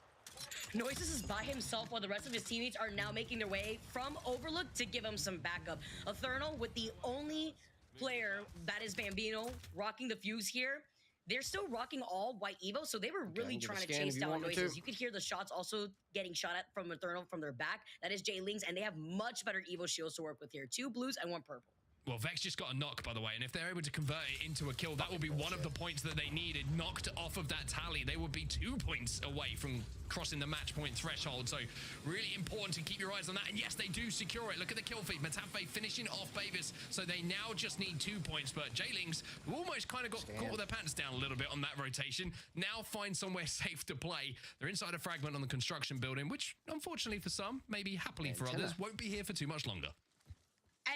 Noises is by himself while the rest of his teammates are now making their way from Overlook to give him some backup. Eternal with the only player that is Bambino rocking the fuse here. They're still rocking all white Evo, so they were really trying to chase down Noises. You could hear the shots also getting shot at from Eternal from their back. That is J-Lings, and they have much better Evo shields to work with here. 2 blues and 1 purple. Well, Vex just got a knock, by the way, and if they're able to convert it into a kill, that will be one of the points that they needed. Knocked off of that tally, they would be 2 points away from crossing the match point threshold. So really important to keep your eyes on that. And yes, they do secure it. Look at the kill feed. Matafe finishing off Bavis. So they now just need 2 points. But Jaylings, who almost kind of got caught with their pants down a little bit on that rotation, now find somewhere safe to play. They're inside a fragment on the construction building, which unfortunately for some, maybe happily for others, won't be here for too much longer.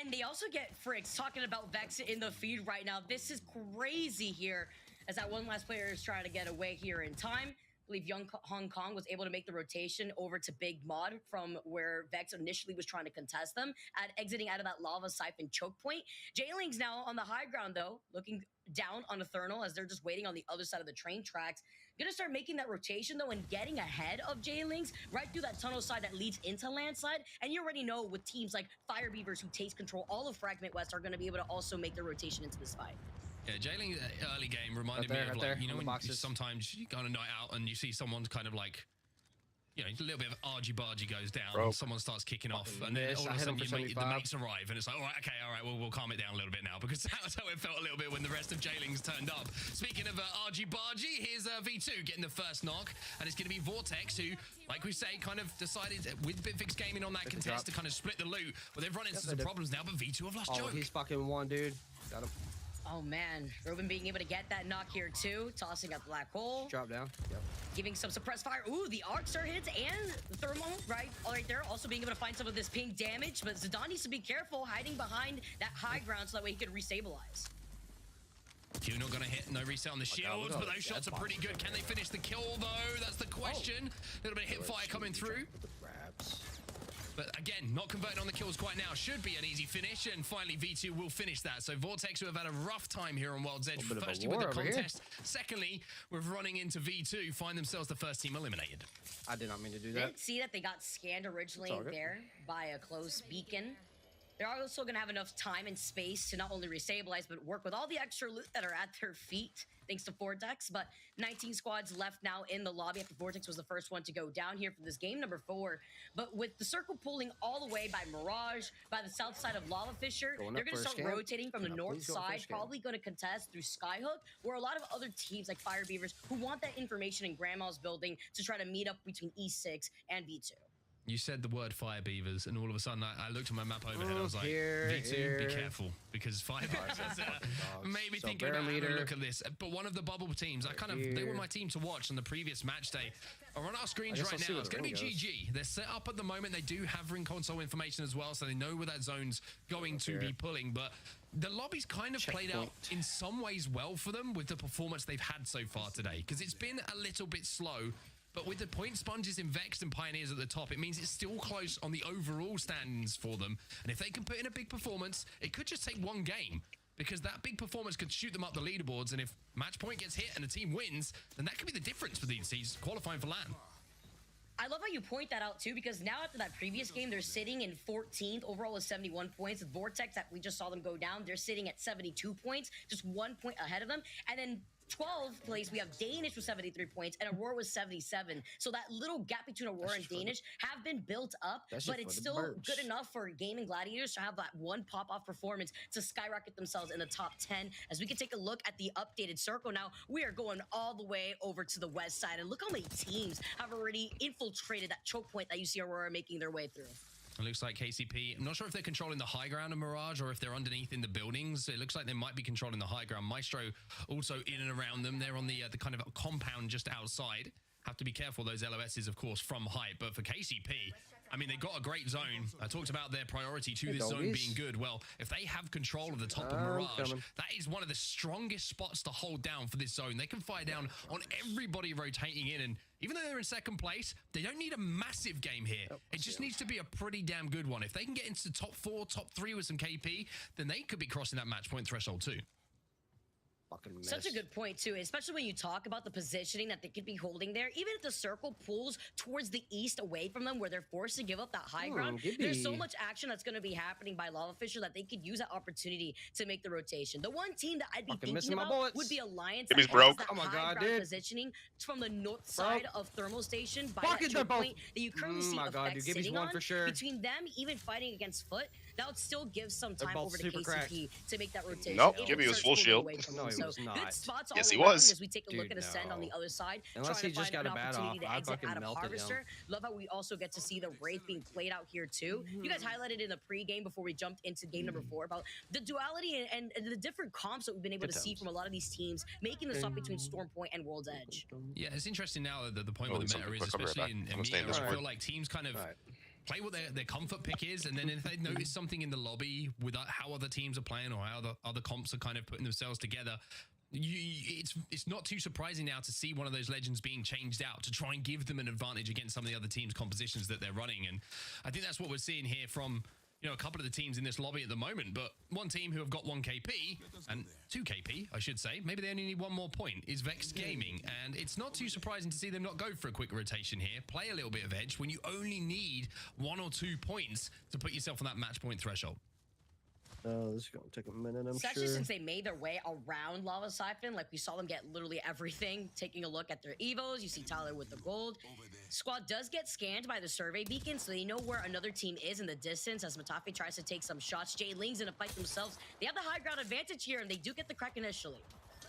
And they also get Fricks talking about Vex in the feed right now. This is crazy here, as that one last player is trying to get away here in time. I believe Young Hong Kong was able to make the rotation over to Big Mod from where Vex initially was trying to contest them, exiting out of that lava siphon choke point. Jaylings now on the high ground, though, looking down on Eternal as they're just waiting on the other side of the train tracks. Gonna start making that rotation, though, and getting ahead of Jaylings right through that tunnel side that leads into Landslide. And you already know with teams like Fire Beavers who takes control, all of Fragment West are going to be able to also make their rotation into this fight. Yeah, Jaylings early game reminded me of, like, you know, when sometimes you go on a night out and you see someone's kind of like, you know, a little bit of argy-bargy goes down, and someone starts kicking off, and then all of a sudden the mates arrive, and it's like, all right, we'll calm it down a little bit now, because that's how it felt a little bit when the rest of Jaylings turned up. Speaking of argy-bargy, here's V2 getting the first knock, and it's going to be Vortex, who, like we say, kind of decided with Bitfix Gaming on that contest to kind of split the loot, but they've run into some problems now, but V2 have lost Joke. He's fucking one, dude. Got him. Oh man, Ruben being able to get that knock here too, tossing up Black Hole. Drop down. Yep. Giving some suppressed fire. Ooh, the Arc Star hits and the Thermal, right? All right there. Also being able to find some of this ping damage, but Zidane needs to be careful hiding behind that high ground so that way he could restabilize. Q not gonna hit, no reset on the shields, but those shots are pretty good. Can they finish the kill though? That's the question. A little bit of hip fire coming through. But again, not converting on the kills quite now. Should be an easy finish, and finally V2 will finish that. So Vortex, who have had a rough time here on World's Edge, firstly with the contest, secondly with running into V2, find themselves the first team eliminated. I did not mean to do that. Didn't see that they got scanned originally there by a close beacon. They're also going to have enough time and space to not only restabilize, but work with all the extra loot that are at their feet, thanks to Vortex. But 19 squads left now in the lobby after Vortex was the first one to go down here for this game number 4. But with the circle pulling all the way by Mirage, by the south side of Lava Fisher, they're going to start rotating from the north side, probably going to contest through Skyhook, where a lot of other teams like Fire Beavers who want that information in Grandma's building to try to meet up between E6 and V2. You said the word Fire Beavers, and all of a sudden I looked at my map overhead. I was like, V2, be careful, because Fire Beavers made me think about having a look at this. But one of the bubble teams, they were my team to watch on the previous match day, are on our screens right now. It's going to be GG. They're set up at the moment. They do have ring console information as well, so they know where that zone's going to be pulling. But the lobby's kind of played out in some ways well for them with the performance they've had so far today, because it's been a little bit slow. But with the point sponges in Vex and Pioneers at the top, it means it's still close on the overall standings for them. And if they can put in a big performance, it could just take one game, because that big performance could shoot them up the leaderboards. And if match point gets hit and the team wins, then that could be the difference for these teams qualifying for LAN. I love how you point that out too, because now after that previous game, they're sitting in 14th overall with 71 points. With Vortex, that we just saw them go down, they're sitting at 72 points, just 1 point ahead of them. And then 12th place, we have Danish with 73 points and Aurora with 77. So that little gap between Aurora and Danish have been built up, but it's still good enough for Gaming Gladiators to have that one pop-off performance to skyrocket themselves in the top 10. As we can take a look at the updated circle now, we are going all the way over to the west side, and look how many teams have already infiltrated that choke point that you see Aurora making their way through. It looks like KCP, I'm not sure if they're controlling the high ground of Mirage or if they're underneath in the buildings. It looks like they might be controlling the high ground. Maestro also in and around them. They're on the kind of compound just outside. Have to be careful, those LOSs, of course, from height. But for KCP, I mean, they got a great zone. I talked about their priority to this zone being good. Well, if they have control of the top of Mirage, that is one of the strongest spots to hold down for this zone. They can fire down on everybody rotating in, and even though they're in second place, they don't need a massive game here. It just needs to be a pretty damn good one. If they can get into the top 4, top 3 with some KP, then they could be crossing that match point threshold too. Such a good point too, especially when you talk about the positioning that they could be holding there. Even if the circle pulls towards the east away from them, where they're forced to give up that high ground, there's so much action that's going to be happening by Lava Fisher that they could use that opportunity to make the rotation. The one team that I'd be thinking about would be Alliance. He's broke. That high ground positioning from the north side of Thermal Station by that choke point that you currently see Effect sitting on. Between them even fighting against Foot, that would still give some They're time both over to super KCP cracked. to make that rotation. Nope, able Gibby to was start full pulling shield. away from No, them. he So was not. good spots Yes, all he around was. as we take a look Dude, at Ascend on the no. other side. Unless trying he to just find got an a bad opportunity off, to I exit fucking out of melted him. Harvester. Love how we also get to see the Wraith being played out here too. You guys highlighted in the pre-game before we jumped into game number 4 about the duality and the different comps that we've been able to see from a lot of these teams, making the swap between Stormpoint and World's Edge. Yeah, it's interesting now that the point Oh, where the something meta is, quick, I'll be right especially back. in I'm gonna stay in EMEA, I Discord. feel like teams kind of play what their comfort pick is, and then if they notice something in the lobby with how other teams are playing or how other comps are kind of putting themselves together, it's not too surprising now to see one of those legends being changed out to try and give them an advantage against some of the other teams' compositions that they're running. And I think that's what we're seeing here from a couple of the teams in this lobby at the moment. But one team who have got 1 KP and 2 KP, I should say, maybe they only need 1 more point, is Vex Gaming. And it's not too surprising to see them not go for a quick rotation here, play a little bit of edge when you only need 1 or 2 points to put yourself on that match point threshold. This is gonna take a minute, I'm Especially sure. since they made their way around Lava Siphon, like we saw them get literally everything. Taking a look at their evos, you see Tyler with the gold. Squad does get scanned by the survey beacon, so they know where another team is in the distance as Matafi tries to take some shots. Jaylings in a fight themselves. They have the high ground advantage here, and they do get the crack initially.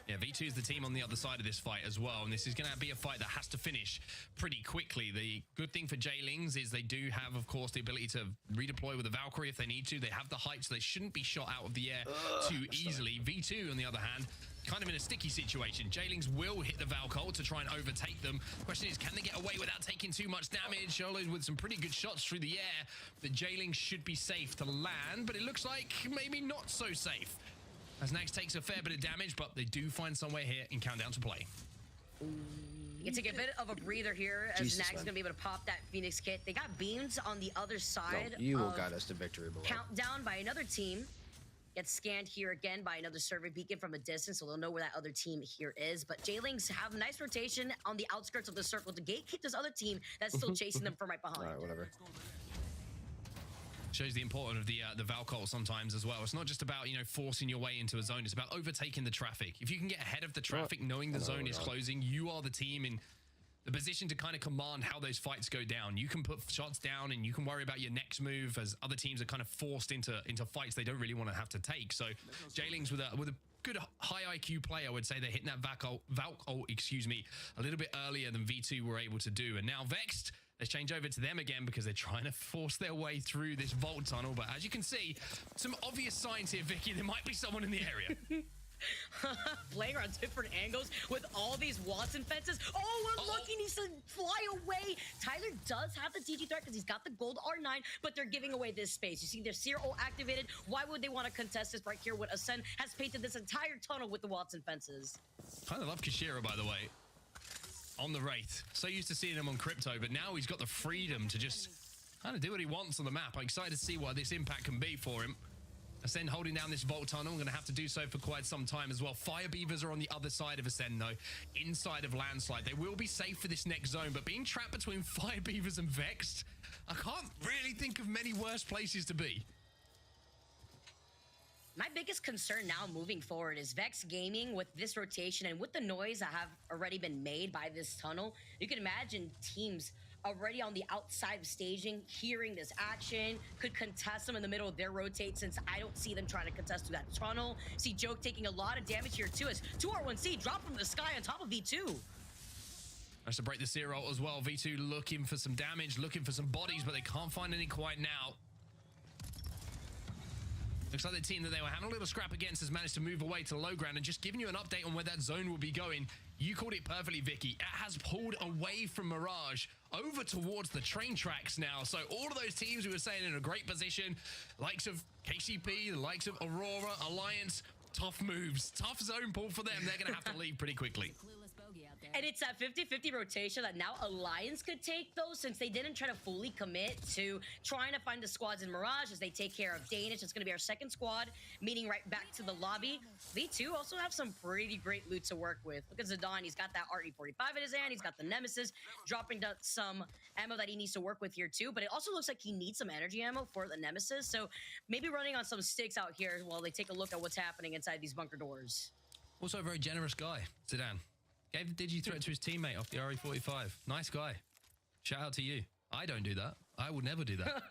Yeah, V2 is the team on the other side of this fight as well, and this is going to be a fight that has to finish pretty quickly. The good thing for Jaylings is they do have, of course, the ability to redeploy with a Valkyrie if they need to. They have the height, so they shouldn't be shot out of the air too easily. V2, on the other hand, kind of in a sticky situation. Jaylings will hit the Valkyrie to try and overtake them. Question is, can they get away without taking too much damage? Sherlock with some pretty good shots through the air. The Jaylings should be safe to land, but it looks like maybe not so safe, as Nags takes a fair bit of damage, but they do find somewhere here in Countdown to play. You can take a bit of a breather here as Nags going to be able to pop that Phoenix kit. They got beams on the other side. You will guide us to victory below. Countdown by another team. Gets scanned here again by another survey beacon from a distance, so they'll know where that other team here is. But Jaylings have a nice rotation on the outskirts of the circle to gatekeep this other team that's still chasing them from right behind. All right, whatever. Shows the importance of the Valkyrie sometimes as well. It's not just about, forcing your way into a zone. It's about overtaking the traffic. If you can get ahead of the traffic, knowing the zone is closing, you are the team in the position to kind of command how those fights go down. You can put shots down and you can worry about your next move as other teams are kind of forced into fights they don't really want to have to take. So Jaylings with a good high IQ play, I would say they're hitting that Valkyrie, a little bit earlier than V2 were able to do. And now Vexed, let's change over to them again because they're trying to force their way through this vault tunnel. But as you can see, some obvious signs here, Vicky, there might be someone in the area. Playing on different angles with all these Watson fences. Oh, we're lucky he said fly away. Tyler does have the DG threat because he's got the gold R9, but they're giving away this space. You see their Seer-O activated. Why would they want to contest this right here when Ascend has painted this entire tunnel with the Watson fences? Kind of love Kashira, by the way, on the Wraith. So used to seeing him on Crypto, but now he's got the freedom to just kind of do what he wants on the map. I'm excited to see what this impact can be for him. Ascend holding down this vault tunnel. We're going to have to do so for quite some time as well. Fire Beavers are on the other side of Ascend, though, inside of Landslide. They will be safe for this next zone, but being trapped between Fire Beavers and Vexed, I can't really think of many worse places to be. My biggest concern now moving forward is Vex Gaming with this rotation and with the noise that have already been made by this tunnel. You can imagine teams already on the outside of staging, hearing this action, could contest them in the middle of their rotate since I don't see them trying to contest through that tunnel. See Joke taking a lot of damage here too as 2R1C drop from the sky on top of V2. Nice to break the Zero as well. V2 looking for some damage, looking for some bodies, but they can't find any quite now. Looks like the team that they were having a little scrap against has managed to move away to the low ground, and just giving you an update on where that zone will be going. You called it perfectly, Vicky. It has pulled away from Mirage over towards the train tracks now. So all of those teams we were saying in a great position, likes of KCP, the likes of Aurora, Alliance, tough moves. Tough zone pull for them. They're going to have to leave pretty quickly. And it's that 50-50 rotation that now Alliance could take, though, since they didn't try to fully commit to trying to find the squads in Mirage as they take care of Danish. It's going to be our second squad, meeting right back to the lobby. V2 also have some pretty great loot to work with. Look at Zidane. He's got that RE45 in his hand. He's got the Nemesis, dropping down some ammo that he needs to work with here, too. But it also looks like he needs some energy ammo for the Nemesis. So maybe running on some sticks out here while they take a look at what's happening inside these bunker doors. Also a very generous guy, Zidane. Gave the digi threat to his teammate off the RE45. Nice guy. Shout out to you. I don't do that. I would never do that.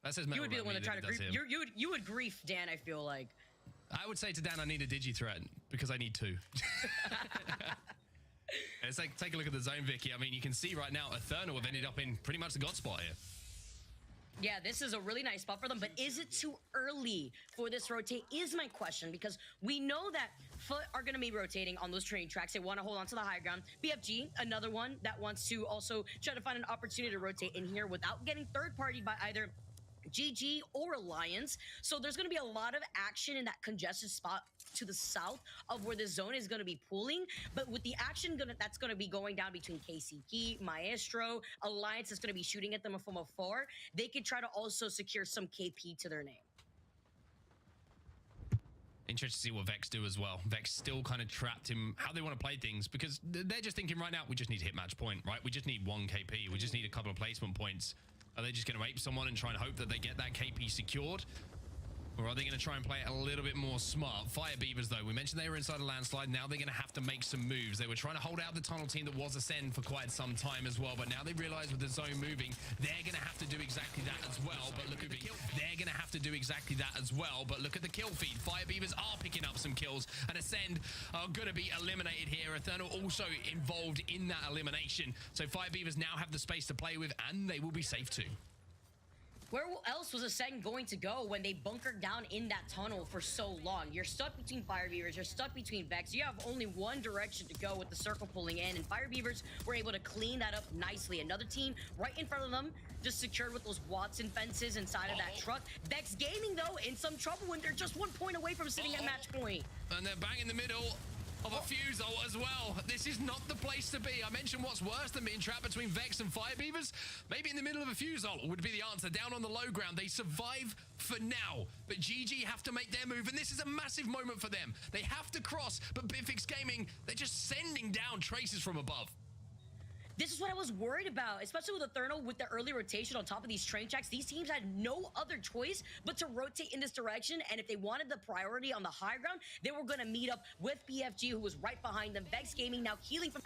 That says you would be the one to try to grief. You would grief Dan, I feel like. I would say to Dan, I need a digi-threat because I need 2. And it's like, take a look at the zone, Vicky. I mean, you can see right now, Eternal have ended up in pretty much the God spot here. Yeah, this is a really nice spot for them, but is it too early for this rotate is my question, because we know that Foot are going to be rotating on those train tracks. They want to hold on to the high ground. BFG, another one that wants to also try to find an opportunity to rotate in here without getting third-partied by either GG or Alliance. So there's going to be a lot of action in that congested spot to the south of where the zone is going to be pooling. But with the action that's going to be going down between KCP, Maestro, Alliance is going to be shooting at them from afar, they could try to also secure some KP to their name. Interested to see what Vex do as well. Vex still kind of trapped in how they want to play things, because they're just thinking right now, we just need to hit match point, right? We just need 1 KP. We just need a couple of placement points. Are they just going to ape someone and try and hope that they get that KP secured? Or are they going to try and play it a little bit more smart? Fire Beavers, though, we mentioned they were inside a landslide. Now they're going to have to make some moves. They were trying to hold out the tunnel team that was Ascend for quite some time as well. But now they realize with the zone moving, they're going to have to do exactly that as well. But look at the kill. They're going to have to do exactly that as well. But look at the kill feed. Fire Beavers are picking up some kills. And Ascend are going to be eliminated here. Eternal also involved in that elimination. So Fire Beavers now have the space to play with, and they will be safe too. Where else was Ascend going to go when they bunkered down in that tunnel for so long? You're stuck between Fire Beavers, you're stuck between Vex. You have only one direction to go with the circle pulling in, and Fire Beavers were able to clean that up nicely. Another team right in front of them, just secured with those Watson fences inside of that truck. Vex Gaming, though, in some trouble when they're just 1 point away from sitting at match point. And they're bang in the middle of a Fusel as well. This is not the place to be. I mentioned what's worse than being trapped between Vex and Fire Beavers. Maybe in the middle of a Fusel would be the answer. Down on the low ground, they survive for now. But GG have to make their move, and this is a massive moment for them. They have to cross, but Bifix Gaming, they're just sending down traces from above. This is what I was worried about, especially with Eternal with the early rotation on top of these train tracks. These teams had no other choice but to rotate in this direction, and if they wanted the priority on the high ground, they were going to meet up with BFG, who was right behind them. Vex Gaming now healing from...